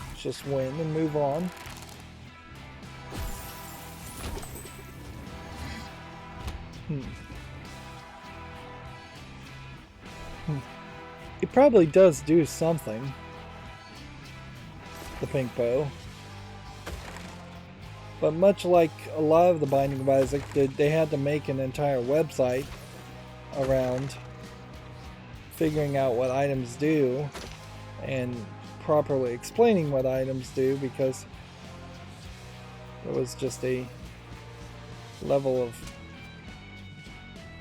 let's just win and move on. It probably does do something, the pink bow. But much like a lot of the Binding of Isaac, they had to make an entire website around figuring out what items do and properly explaining what items do, because there was just a level of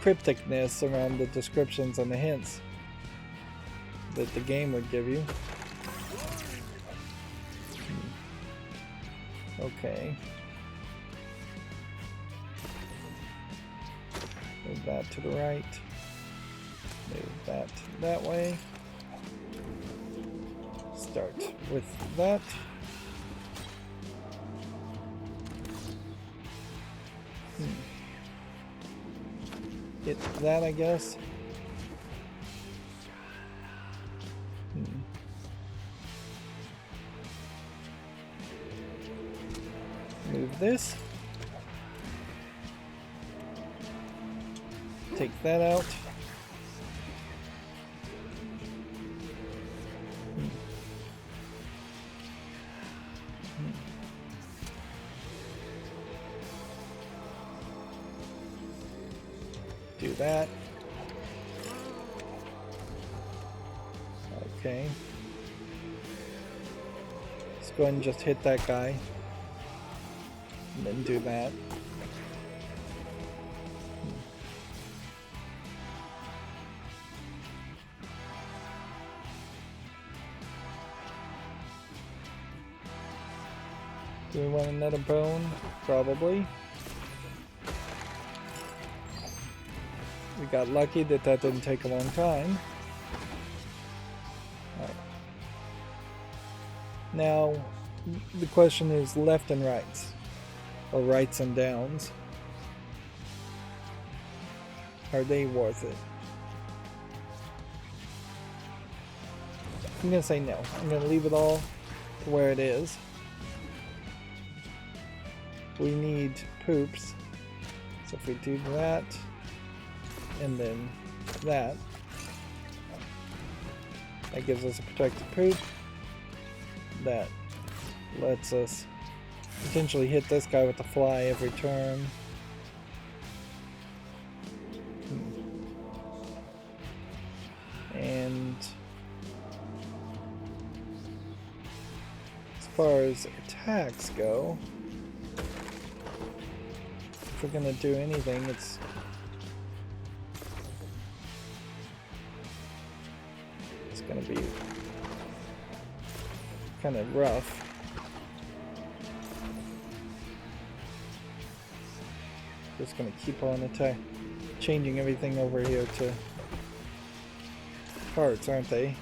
crypticness around the descriptions and the hints that the game would give you. Okay. Move that to the right. Move that that way. Start with that. Hit that, I guess. Move this. Take that out. Do that. Okay. Let's go ahead and just hit that guy. And then do that. Do we want another bone? Probably. We got lucky that that didn't take a long time. Alright. Now, the question is left and rights. Or rights and downs. Are they worth it? I'm gonna say no. I'm gonna leave it all to where it is. We need poops. So if we do that, and then that, that gives us a protected poop. That lets us potentially hit this guy with the fly every turn. And as far as attacks go, if we're gonna do anything, it's be kind of rough. Just gonna keep on changing everything over here to hearts, aren't they?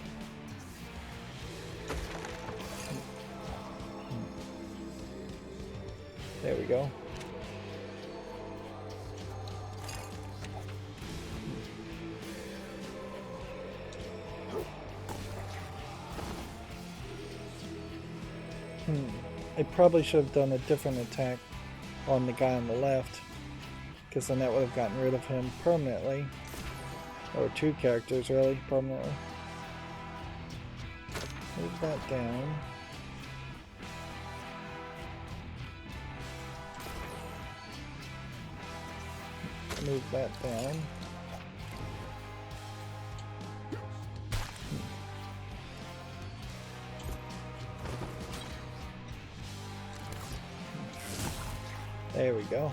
There we go. I probably should have done a different attack on the guy on the left, because then that would have gotten rid of him permanently. Or two characters, really, permanently. Move that down. Move that down. There we go.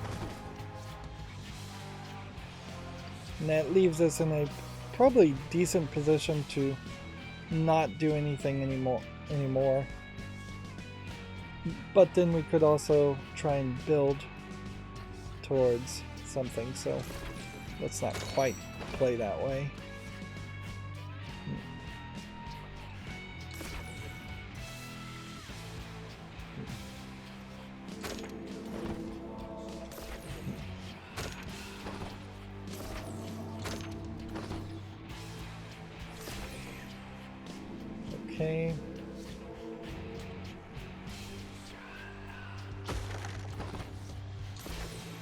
And that leaves us in a probably decent position to not do anything anymore. But then we could also try and build towards something, so let's not quite play that way. Okay.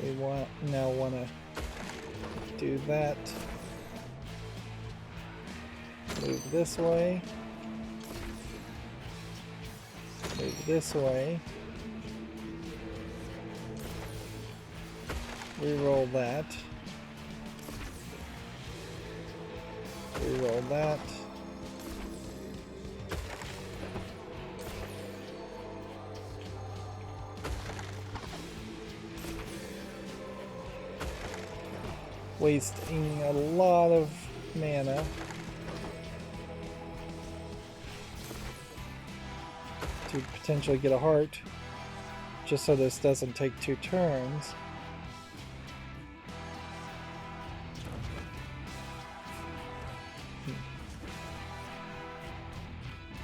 We now want to do that. Move this way. Move this way. Reroll that. Reroll that. Wasting a lot of mana. To potentially get a heart, just so this doesn't take 2 turns.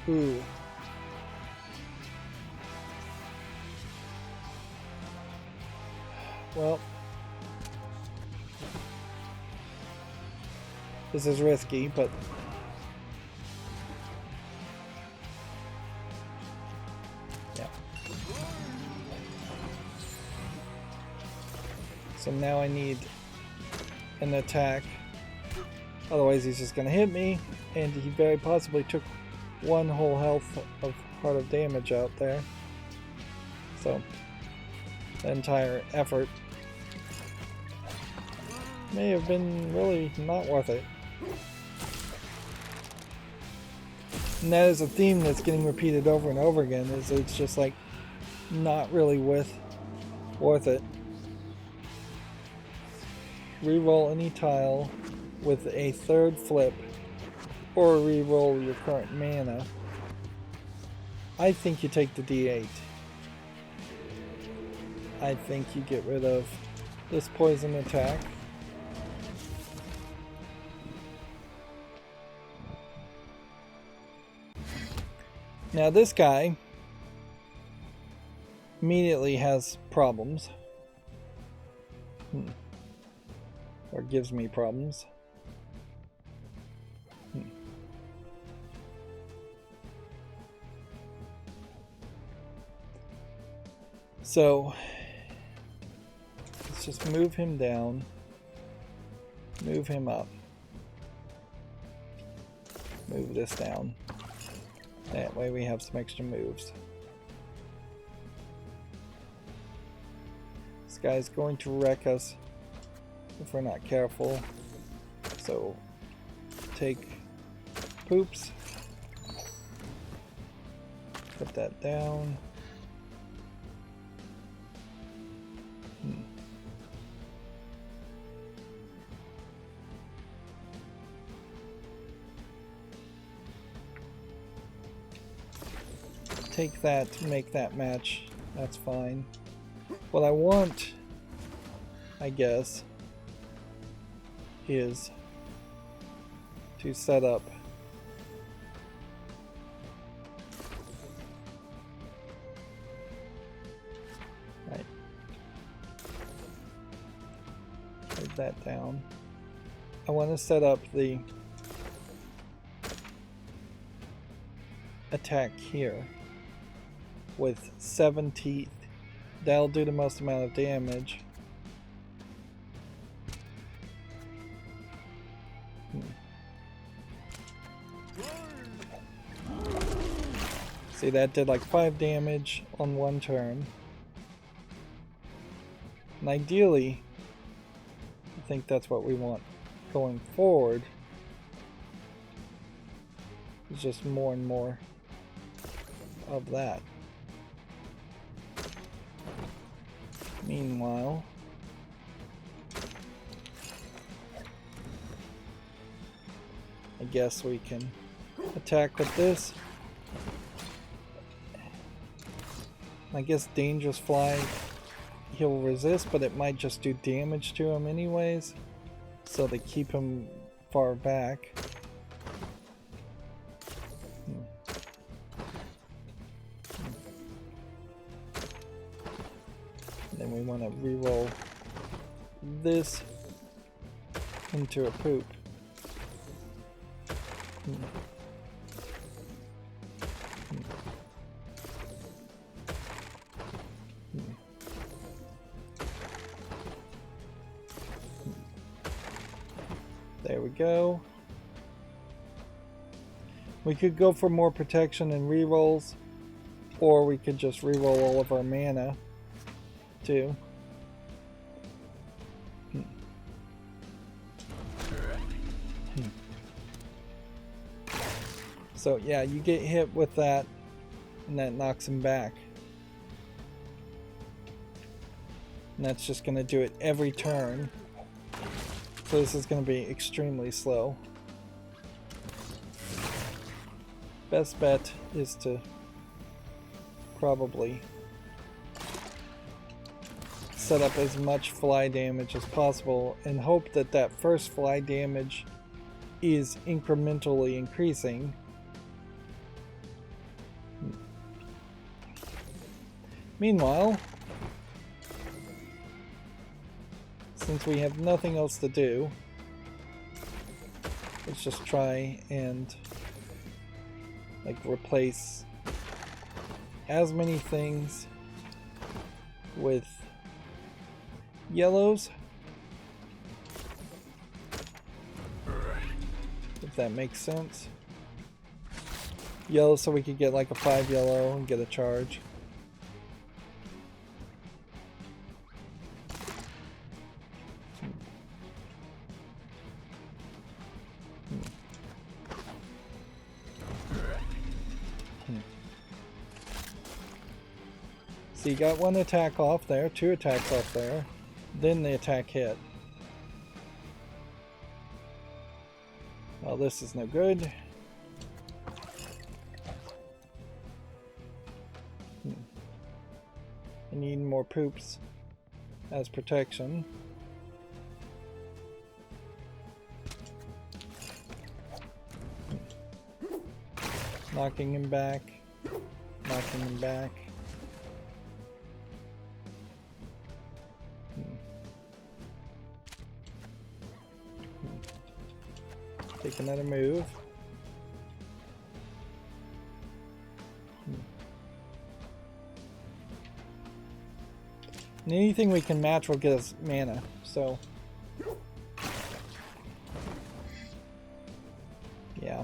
Ooh. Well, this is risky, but yeah. So now I need an attack. Otherwise he's just gonna hit me, and he very possibly took 1 whole health of heart of damage out there. So the entire effort may have been really not worth it. And that is a theme that's getting repeated over and over again, is it's just like not really worth it. Reroll any tile with a 3rd flip, or reroll your current mana. I think you take the D8. I think you get rid of this poison attack. Now this guy immediately has problems. Or gives me problems. So let's just move him down, move him up, move this down. That way we have some extra moves. This guy's going to wreck us if we're not careful. So take poops, put that down. take that to make that match. That's fine. What I want, I guess, is to set up right. Write that down. I want to set up the attack here with 7 teeth. That'll do the most amount of damage. See, that did like 5 damage on 1 turn. And ideally, I think that's what we want going forward. It's just more and more of that. Meanwhile, I guess we can attack with this. I guess Dangerous Fly, he'll resist, but it might just do damage to him anyways. So they keep him far back. Then we want to reroll this into a poop. There we go. We could go for more protection and rerolls, or we could just reroll all of our mana too. So yeah, you get hit with that and that knocks him back. And that's just going to do it every turn. So this is going to be extremely slow. Best bet is to probably set up as much fly damage as possible and hope that that first fly damage is incrementally increasing. Meanwhile, since we have nothing else to do, let's just try and like replace as many things with yellows, if that makes sense. Yellow so we could get like a 5 yellow and get a charge. So you got 1 attack off there, 2 attacks off there, then the attack hit. Well, this is no good. I need more poops as protection. Knocking him back, knocking him back. Take another move. And anything we can match will get us mana, so yeah.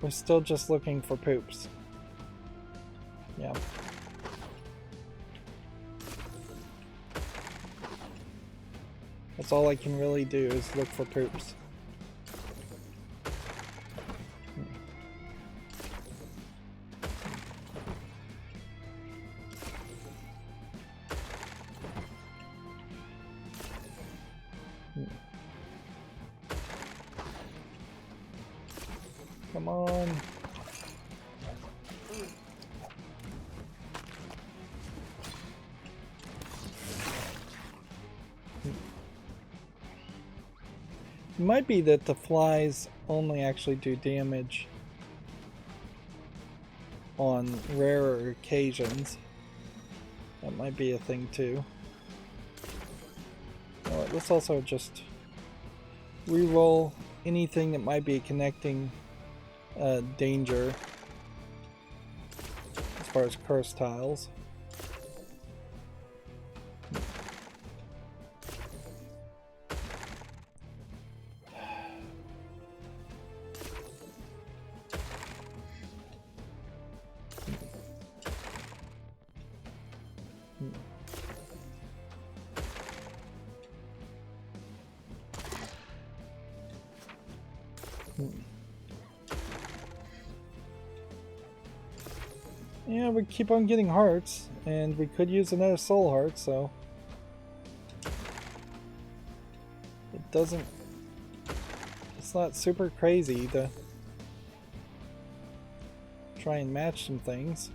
We're still just looking for poops. Yeah. That's all I can really do is look for poops. Come on. It might be that the flies only actually do damage on rarer occasions. That might be a thing too. Alright, let's also just reroll anything that might be a connecting danger as far as curse tiles. Yeah, we keep on getting hearts, and we could use another soul heart, so it doesn't, it's not super crazy to try and match some things.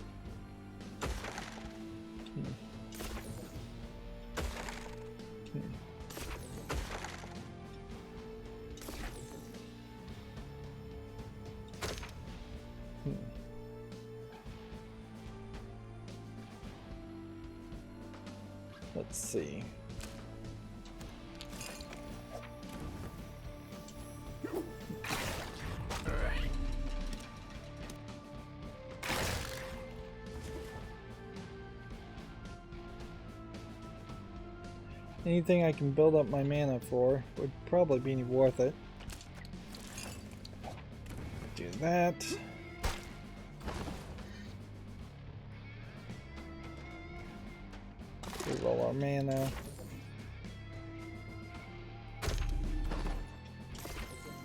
Let's see. Anything I can build up my mana for would probably be worth it. Do that. Reroll our mana.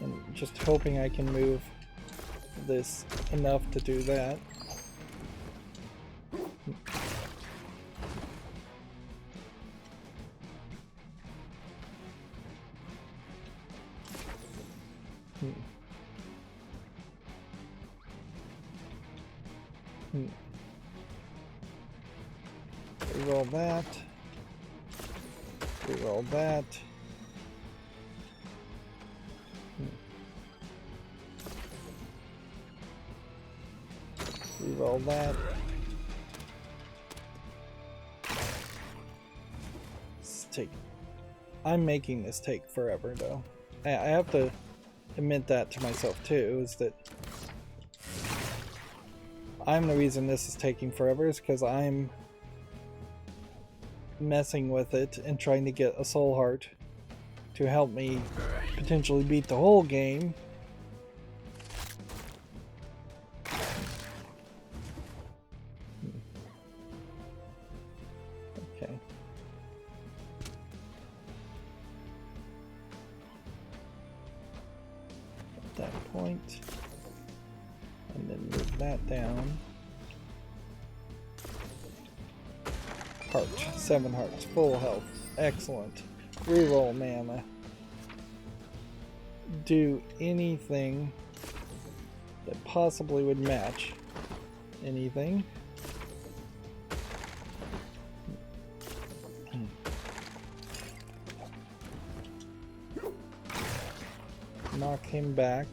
And just hoping I can move this enough to do that. Reroll that. Reroll that. Reroll that. Let's take. I'm making this take forever though. I have to admit that to myself too, is that I'm the reason this is taking forever is because I'm messing with it and trying to get a soul heart to help me potentially beat the whole game. Okay. At that point, and then move that down. Heart. 7 hearts. Full health. Excellent. Reroll mana. Do anything that possibly would match anything. Knock him back.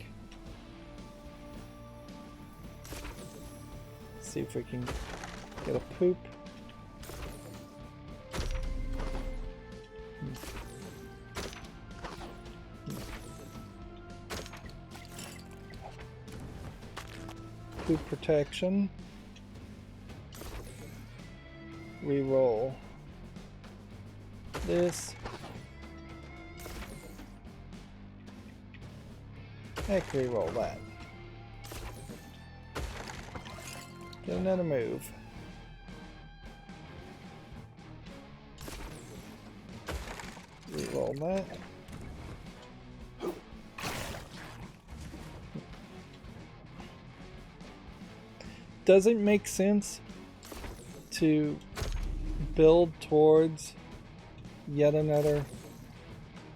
See if we can get a poop. Poop protection. Reroll this. Heck, reroll that. Get another move. roll that. Does it make sense to build towards yet another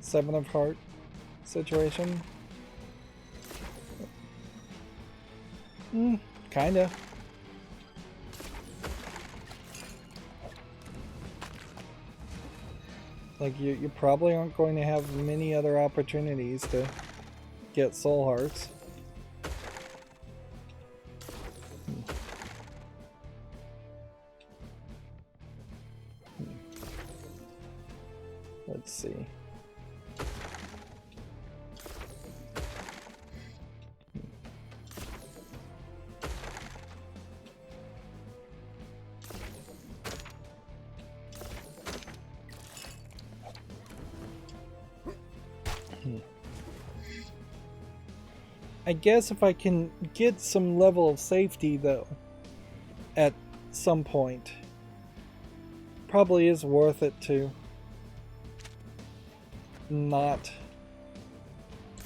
Seven of Heart situation? Kinda. Like, you probably aren't going to have many other opportunities to get soul hearts. Let's see. I guess if I can get some level of safety, though, at some point, probably is worth it to not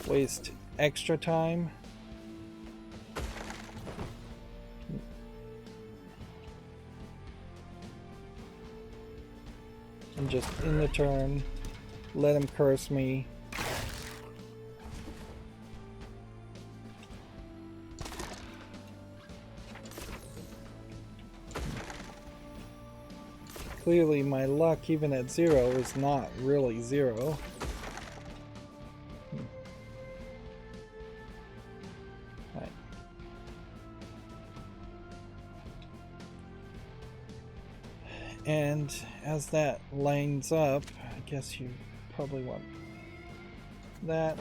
waste extra time. And just in the turn, let him curse me. Clearly my luck, even at 0, is not really 0. Right. And as that lines up, I guess you probably want that.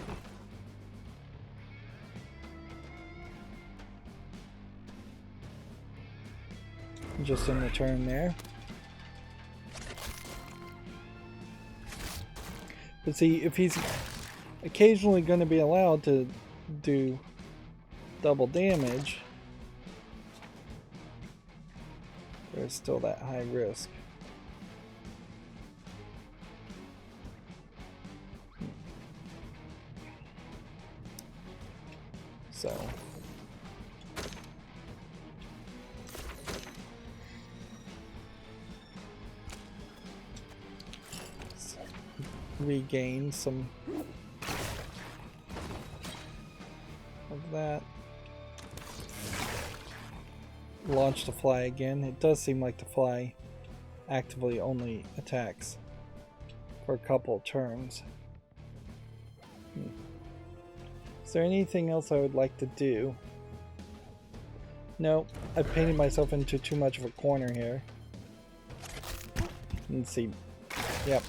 Just in the turn there. But see, if he's occasionally going to be allowed to do double damage, there's still that high risk. So regain some of that. Launch the fly again. It does seem like the fly actively only attacks for a couple turns. Is there anything else I would like to do? No, I've painted myself into too much of a corner here. Let's see. Yep.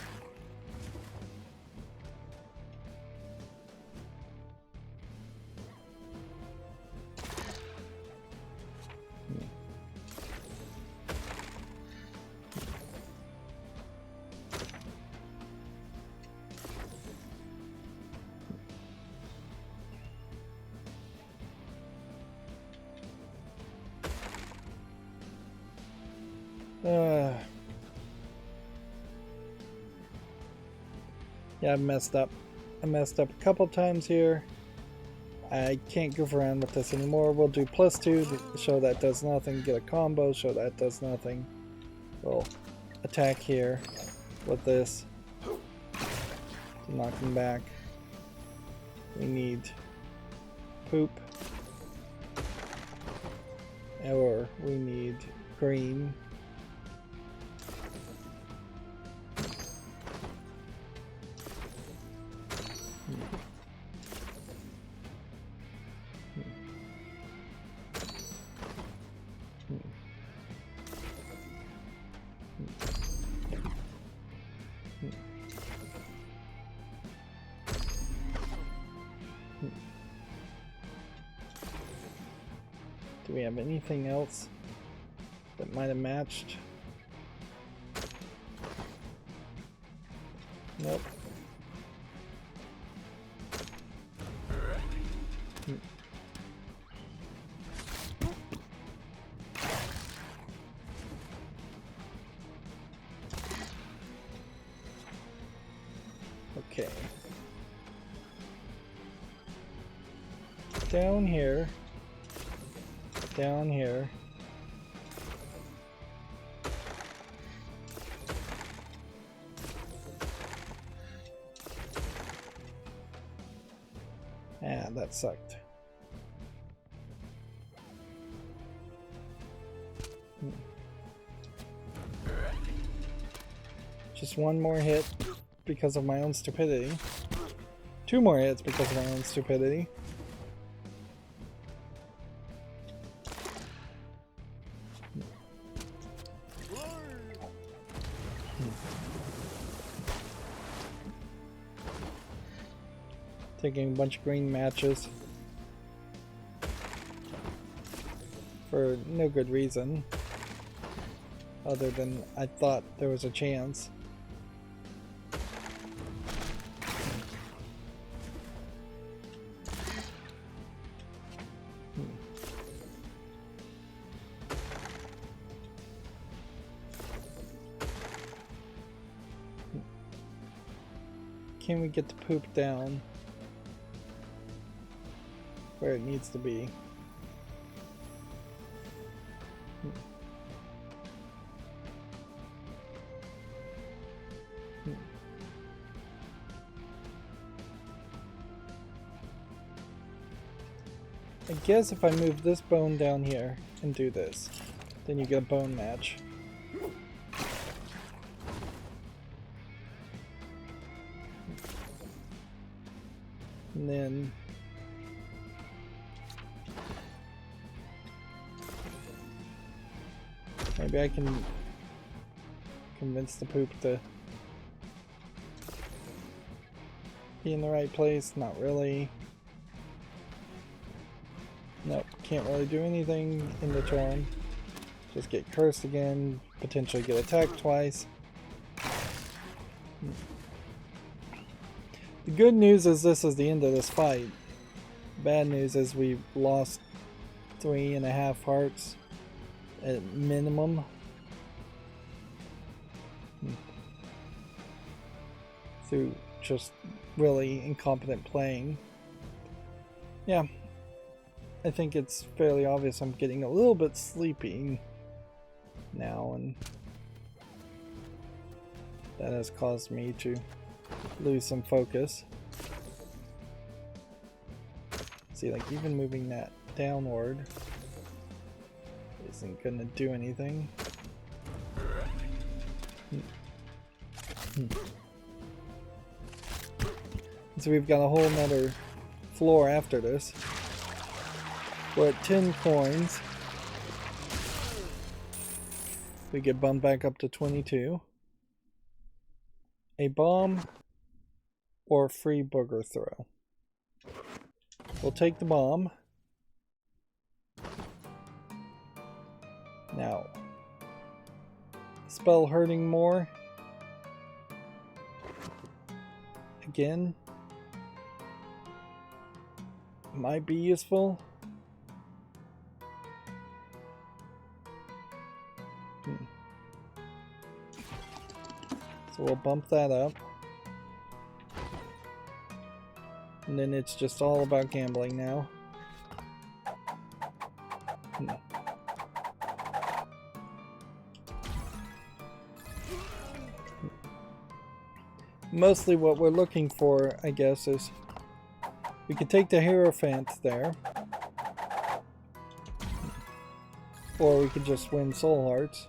Yeah, I messed up. I messed up a couple times here. I can't goof around with this anymore. We'll do +2 to show that does nothing. Get a combo, show that does nothing. We'll attack here with this to knock him back. We need poop. Or we need green. Do we have anything else that might have matched? Nope. Okay. Down here. Down here. Ah, that sucked. Just one more hit because of my own stupidity. 2 more hits because of my own stupidity. Taking a bunch of green matches for no good reason other than I thought there was a chance. Can we get the poop down where it needs to be? I guess if I move this bone down here and do this, then you get a bone match. And then maybe I can convince the poop to be in the right place. Not really. Nope, can't really do anything in the turn. Just get cursed again, potentially get attacked twice. The good news is this is the end of this fight. Bad news is we've lost 3.5 hearts at minimum. Through just really incompetent playing. Yeah. I think it's fairly obvious I'm getting a little bit sleepy now, and that has caused me to lose some focus. See, like even moving that downward isn't gonna do anything. So we've got a whole nother floor after this. We're at 10 coins. We get bumped back up to 22. A bomb or free booger throw. We'll take the bomb. Now, spell hurting more. Again, might be useful. So we'll bump that up. And then it's just all about gambling now. Mostly what we're looking for, I guess, is we could take the Hierophant there. Or we could just win soul hearts.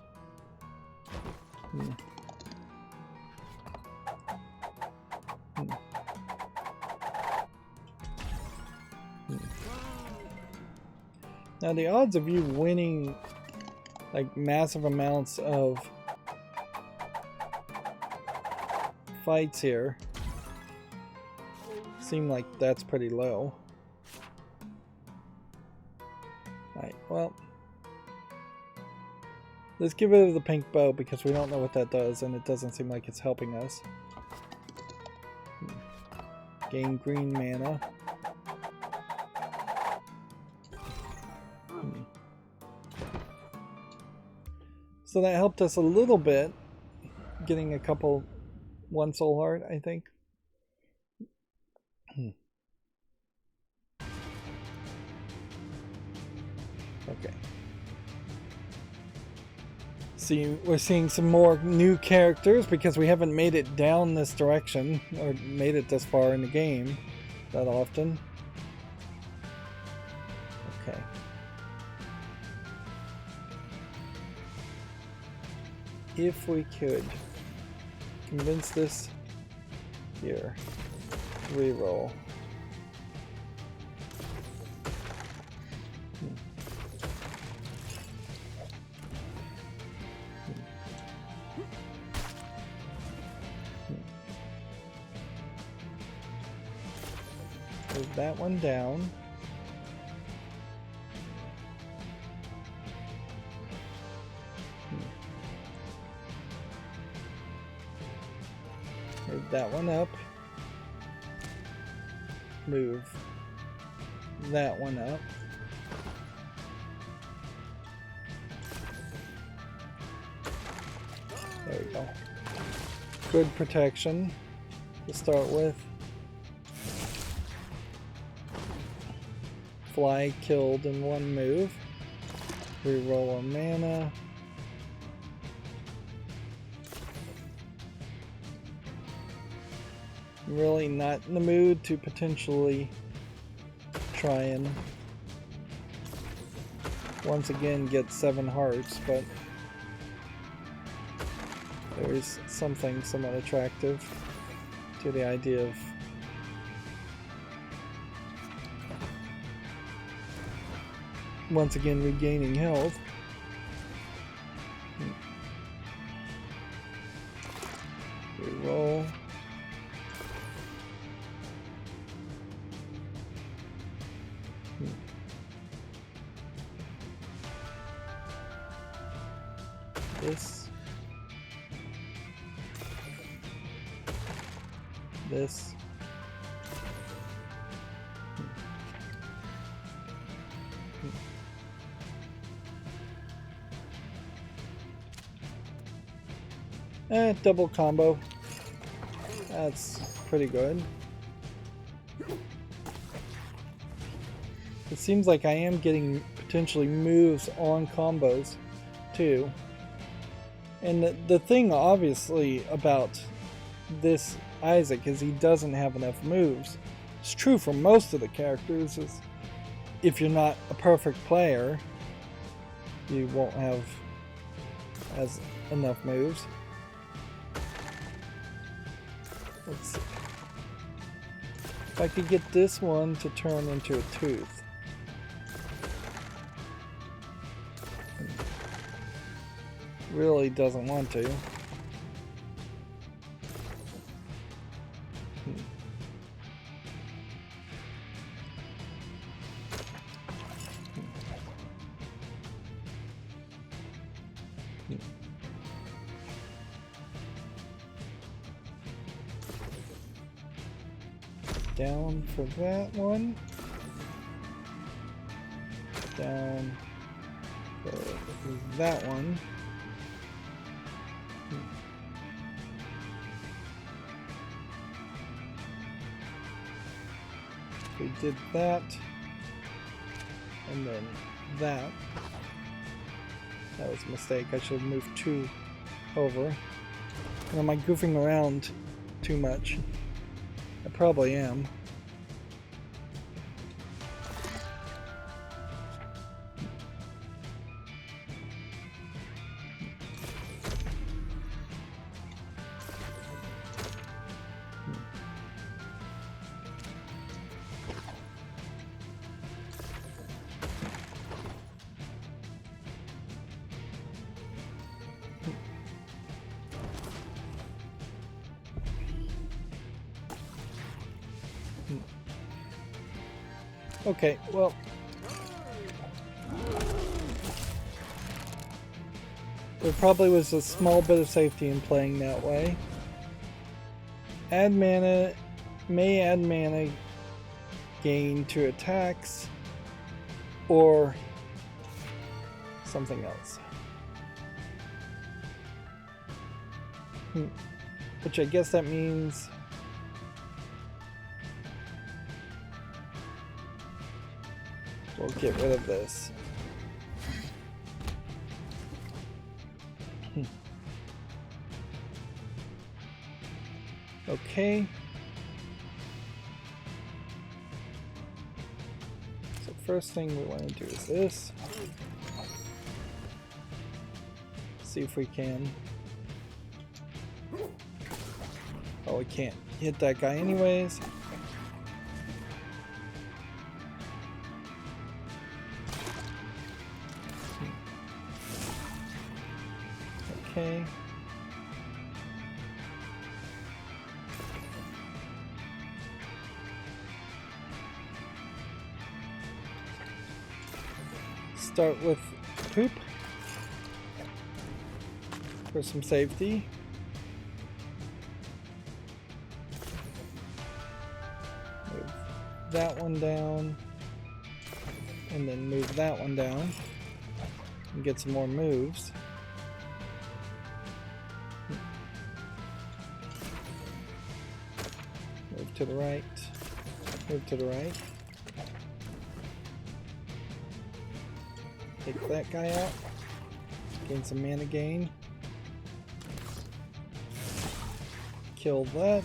Now the odds of you winning like massive amounts of fights here seem like that's pretty low. Alright, well, let's give it the pink bow because we don't know what that does and it doesn't seem like it's helping us. Gain green mana. So that helped us a little bit, getting a couple 1 soul heart, I think. Okay. See, we're seeing some more new characters because we haven't made it down this direction or made it this far in the game that often. Okay. If we could convince this here, reroll. Move that one down. Move that one up. Move that one up. There we go. Good protection to start with. Fly killed in one move. Reroll our mana. I'm really not in the mood to potentially try and once again get 7 hearts, but there is something somewhat attractive to the idea of once again regaining health. Reroll. This. This. Double combo. That's pretty good. It seems like I am getting potentially moves on combos too. And the thing obviously about this Isaac is he doesn't have enough moves. It's true for most of the characters. Is if you're not a perfect player, you won't have as enough moves. Let's see. If I could get this one to turn into a tooth. Really doesn't want to. Down for that one. Down for that one. We did that, and then that. That was a mistake. I should have moved 2 over. And am I goofing around too much? I probably am. Okay, well, there probably was a small bit of safety in playing that way. Add mana, may add mana gain to attacks, or something else. Which I guess that means we'll get rid of this. Okay. So first thing we want to do is this. See if we can. Oh, we can't hit that guy anyways. Okay. Start with poop for some safety. Move that one down, and then move that one down, and get some more moves. Move to the right, move to the right. Take that guy out. Gain some mana gain. Kill that.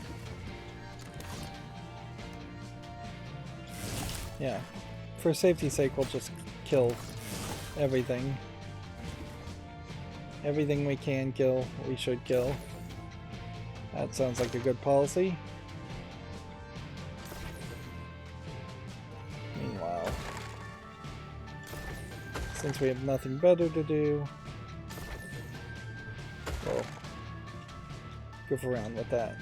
Yeah. For safety's sake, we'll just kill everything. Everything we can kill, we should kill. That sounds like a good policy. Meanwhile, since we have nothing better to do, we'll goof around with that.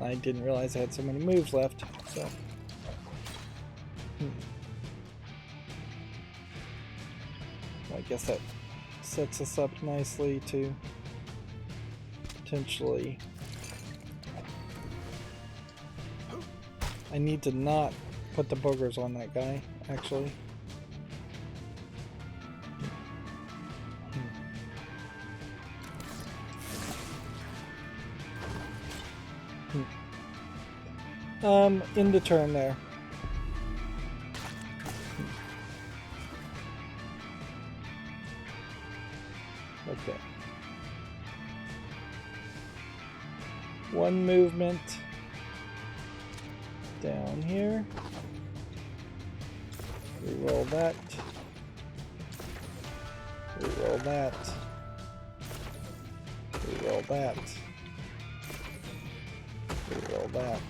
I didn't realize I had so many moves left, so. Well, I guess that sets us up nicely to potentially. I need to not put the boogers on that guy, actually. In the turn there. Okay. One movement down here. Reroll that. Reroll that. Reroll that. Reroll that.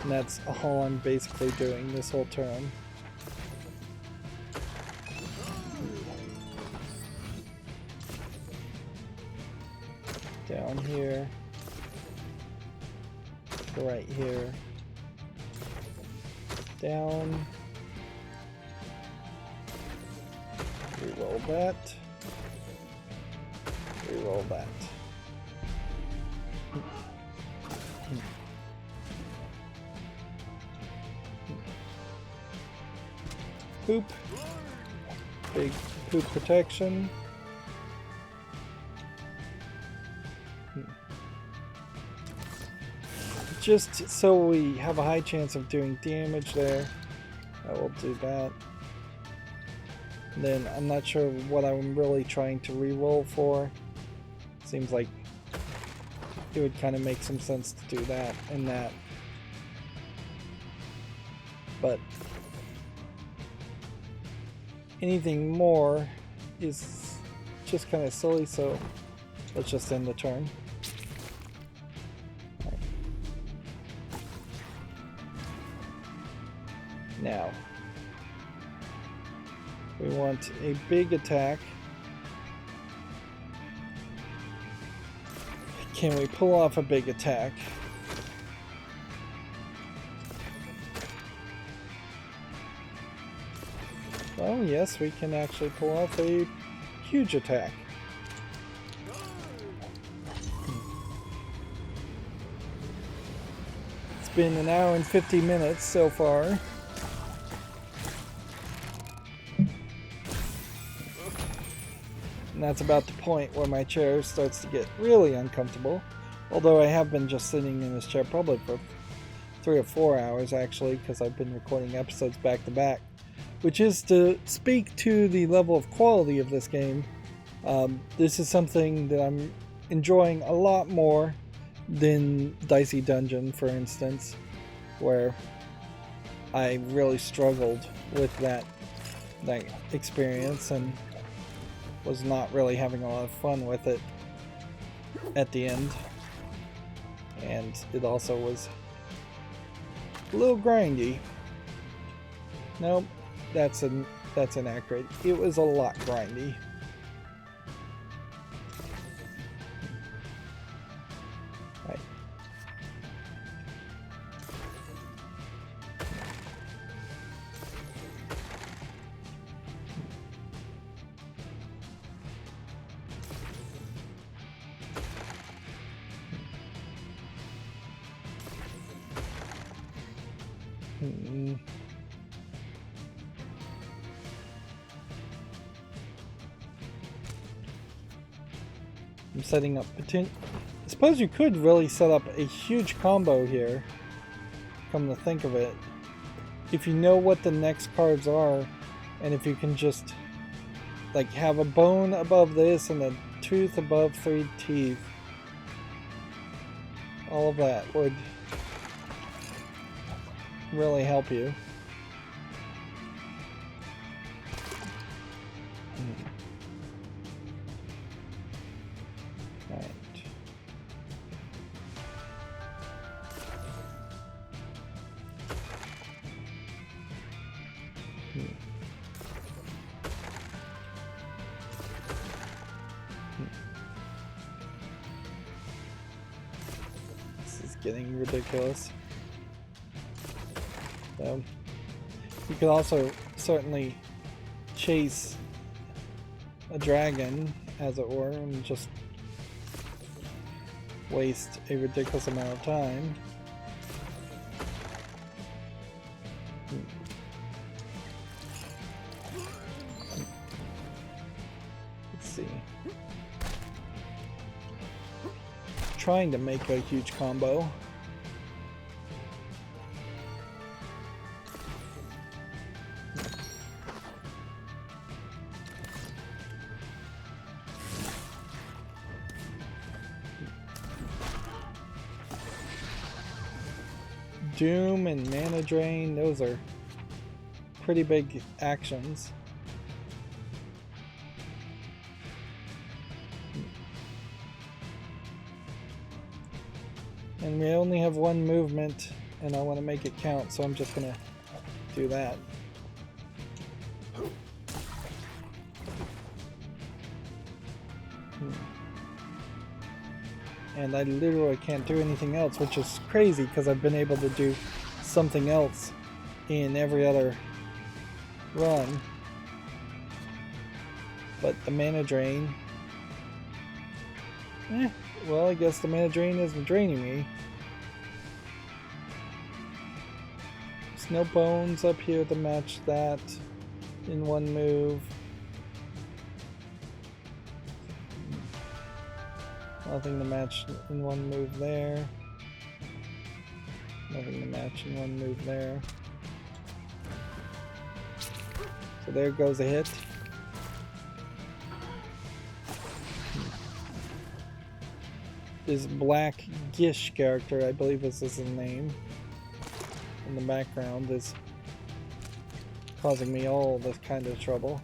And that's all I'm basically doing this whole turn. Down here. Right here. Down. Reroll that. Reroll that. Poop. Big poop protection. Just so we have a high chance of doing damage there, I will do that. And then I'm not sure what I'm really trying to reroll for. Seems like it would kind of make some sense to do that and that. But anything more is just kind of silly, so let's just end the turn. Right. Now, we want a big attack. Can we pull off a big attack? Oh yes, we can actually pull off a huge attack. It's been an hour and 50 minutes so far. And that's about the point where my chair starts to get really uncomfortable. Although I have been just sitting in this chair probably for 3 or 4 hours actually, because I've been recording episodes back to back, which is to speak to the level of quality of this game. This is something that I'm enjoying a lot more than Dicey Dungeon, for instance, where I really struggled with that experience and was not really having a lot of fun with it at the end. And it also was a little grindy. Nope, that's inaccurate. It was a lot grindy. Right. I'm setting up I suppose you could really set up a huge combo here, come to think of it, if you know what the next cards are, and if you can just like have a bone above this and a tooth above 3 teeth. All of that would really help you. Right. This is getting ridiculous. So, you could also certainly chase a dragon, as it were, and just waste a ridiculous amount of time. Let's see. Trying to make a huge combo. Doom and Mana Drain, those are pretty big actions. And we only have one movement, and I want to make it count, so I'm just going to do that. And I literally can't do anything else, which is crazy because I've been able to do something else in every other run. But the Mana Drain... well, I guess the Mana Drain isn't draining me. There's no bones up here to match that in one move. Nothing to match in one move there. Nothing to match in one move there. So there goes a hit. This Black Gish character, I believe this is his name, in the background is causing me all this kind of trouble.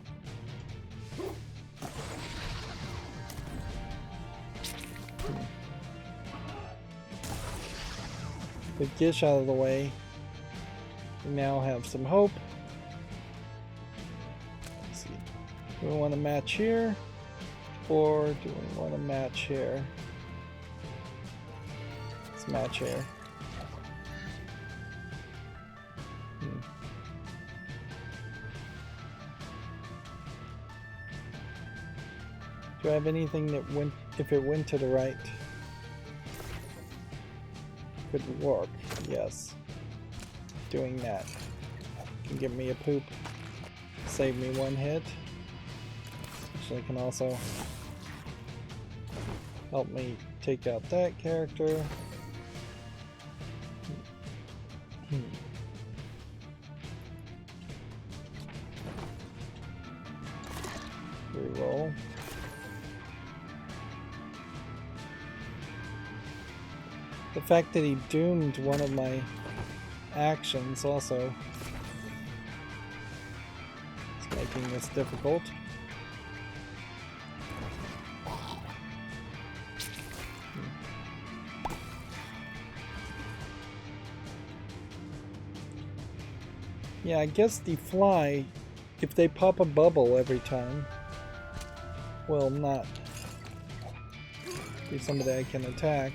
With Gish out of the way, we now have some hope. Let's see. Do we want to match here? Or do we want to match here? Let's match here. Do I have anything that went, if it went to the right, could work? Yes. Doing that can give me a poop, save me one hit, which can also help me take out that character. Reroll. The fact that he doomed one of my actions also is making this difficult. Yeah, I guess the fly, if they pop a bubble every time, will not be somebody I can attack.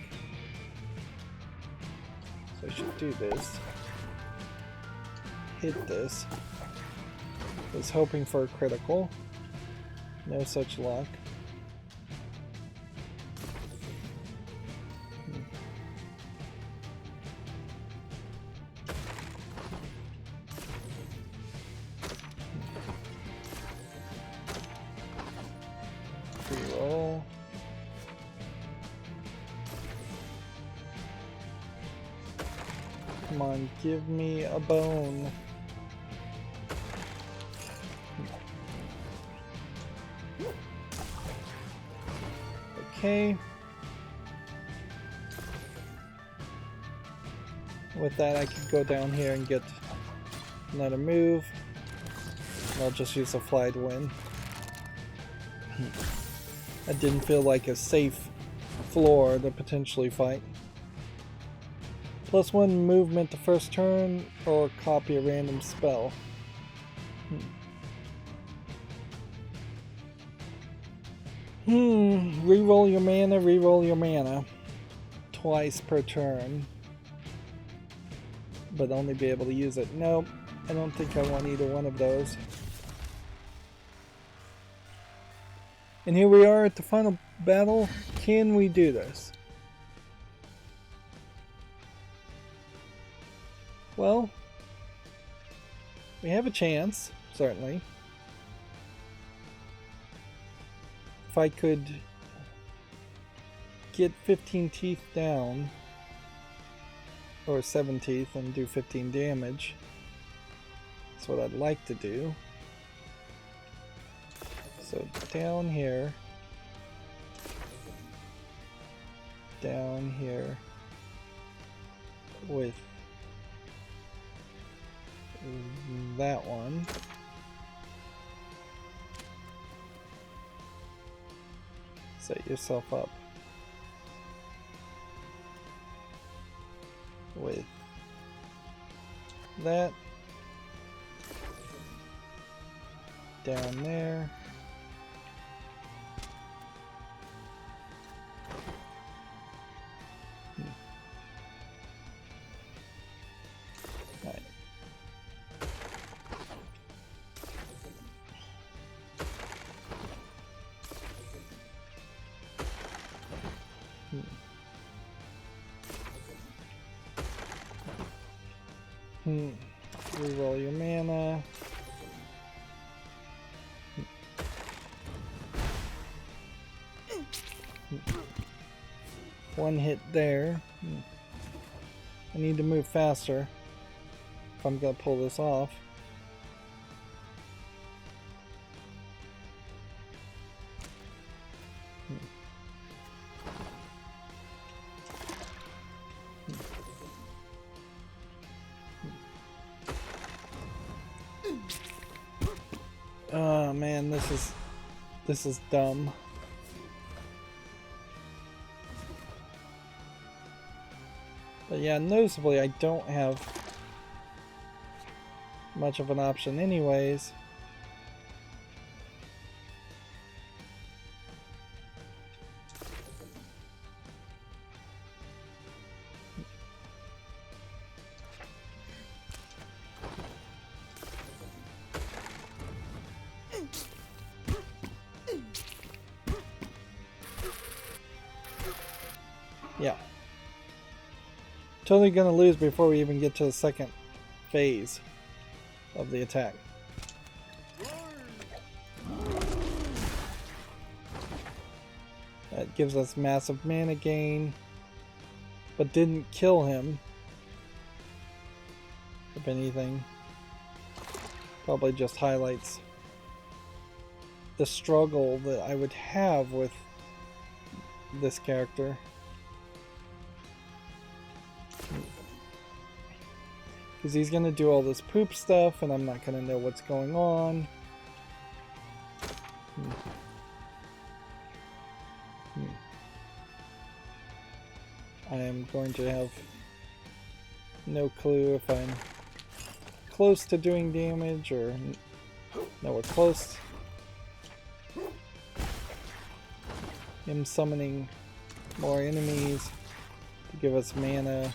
So I should do this. Hit this. Was hoping for a critical. No such luck. Reroll. Come on, give me a bone. Okay. With that, I could go down here and get another move. I'll just use a fly to win. That didn't feel like a safe floor to potentially fight. +1 movement the first turn, or copy a random spell. Reroll your mana, reroll your mana. Twice per turn. But only be able to use it. Nope, I don't think I want either one of those. And here we are at the final battle. Can we do this? Well, we have a chance, certainly. If I could get 15 teeth down, or 7 teeth, and do 15 damage, that's what I'd like to do. So down here, with that one. Set yourself up with that down there. Right. Reroll your mana. One hit there. I need to move faster if I'm gonna pull this off. Oh man, this is dumb. But yeah, noticeably I don't have much of an option anyways. Yeah. Totally gonna lose before we even get to the second phase of the attack. That gives us massive mana gain, but didn't kill him. If anything, probably just highlights the struggle that I would have with this character. Because he's going to do all this poop stuff and I'm not going to know what's going on. I am going to have no clue if I'm close to doing damage or nowhere close. Him summoning more enemies to give us mana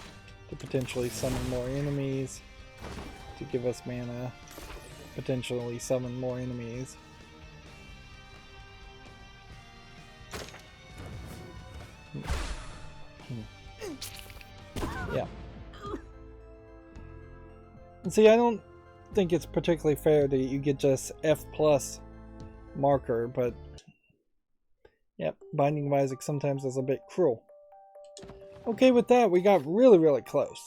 to potentially summon more enemies, to give us mana, potentially summon more enemies. Yeah. And see, I don't think it's particularly fair that you get just F+ marker, but yep, Binding of Isaac sometimes is a bit cruel. Okay, with that, we got really, really close.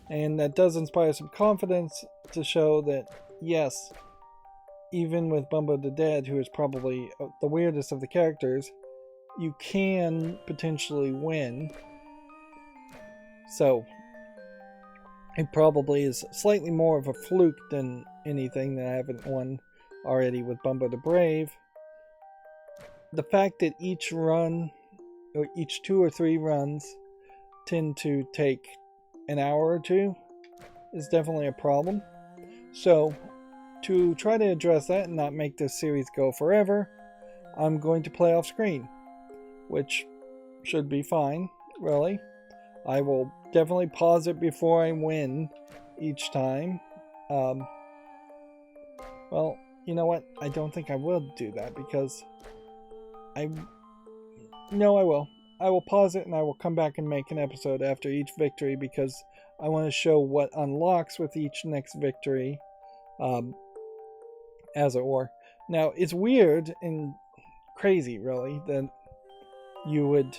And that does inspire some confidence to show that, yes, even with Bumbo the Dead, who is probably the weirdest of the characters, you can potentially win. So, it probably is slightly more of a fluke than anything that I haven't won already with Bumbo the Brave. The fact that each run, or each 2 or 3 runs, tend to take an hour or two is definitely a problem. So, to try to address that and not make this series go forever, I'm going to play off screen, which should be fine, really. I will definitely pause it before I win each time. Well, you know what? I don't think I will do that because No, I will. I will pause it and I will come back and make an episode after each victory because I want to show what unlocks with each next victory, as it were. Now, it's weird and crazy, really, that you would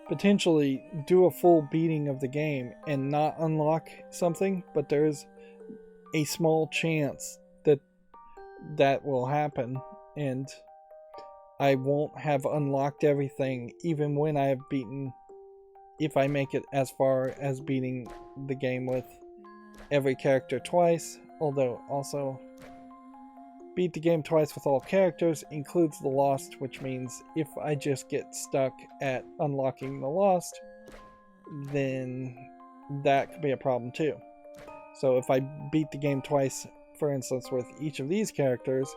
potentially do a full beating of the game and not unlock something, but there's a small chance that that will happen, and I won't have unlocked everything even when I have beaten, if I make it as far as beating the game with every character twice, although also beat the game twice with all characters includes the Lost, which means if I just get stuck at unlocking the Lost, then that could be a problem too. So if I beat the game twice, for instance, with each of these characters,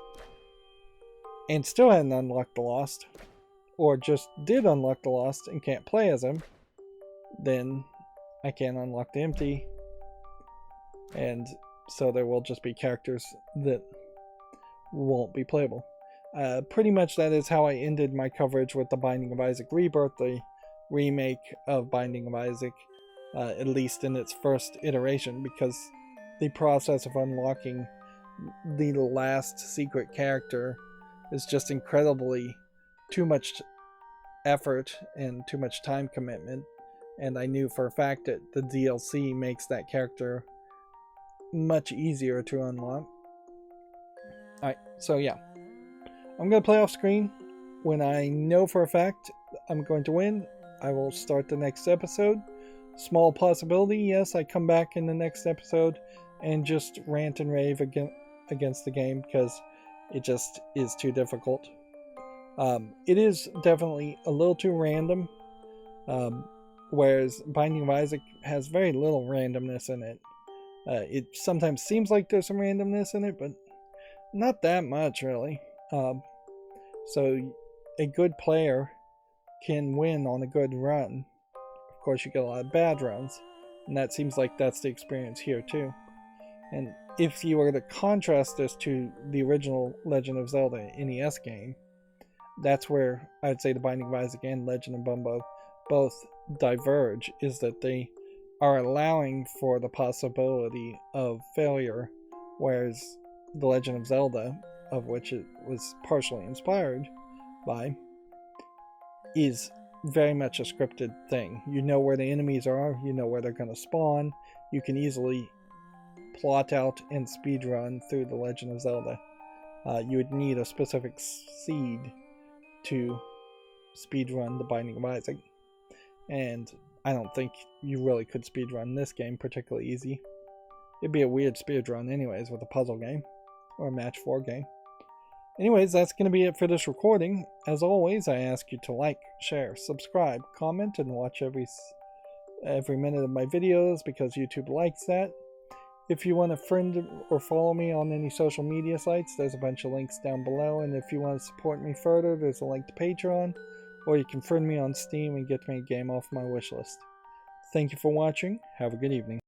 and still hadn't unlocked the Lost, or just did unlock the Lost and can't play as him, then I can't unlock the Empty, and so there will just be characters that won't be playable. Pretty much that is how I ended my coverage with the Binding of Isaac Rebirth, the remake of Binding of Isaac, at least in its first iteration, because the process of unlocking the last secret character is just incredibly too much effort and too much time commitment, and I knew for a fact that the DLC makes that character much easier to unlock. Alright, so yeah. I'm going to play off screen. When I know for a fact I'm going to win, I will start the next episode. Small possibility, yes, I come back in the next episode and just rant and rave against the game because it just is too difficult. It is definitely a little too random, whereas Binding of Isaac has very little randomness in it. It sometimes seems like there's some randomness in it, but not that much, really. So a good player can win on a good run. Of course, you get a lot of bad runs, and that seems like that's the experience here, too. And if you were to contrast this to the original Legend of Zelda NES game, that's where I'd say the Binding of Isaac and Legend of Bumbo both diverge, is that they are allowing for the possibility of failure, whereas the Legend of Zelda, of which it was partially inspired by, is very much a scripted thing. You know where the enemies are, you know where they're going to spawn, you can easily plot out and speedrun through the Legend of Zelda. you would need a specific seed to speedrun The Binding of Isaac. And I don't think you really could speedrun this game particularly easy. It'd be a weird speedrun anyways with a puzzle game or a match 4 game. Anyways, that's going to be it for this recording. As always, I ask you to like, share, subscribe, comment, and watch every minute of my videos because YouTube likes that. If you want to friend or follow me on any social media sites, there's a bunch of links down below. And if you want to support me further, there's a link to Patreon. Or you can friend me on Steam and get me a game off my wishlist. Thank you for watching. Have a good evening.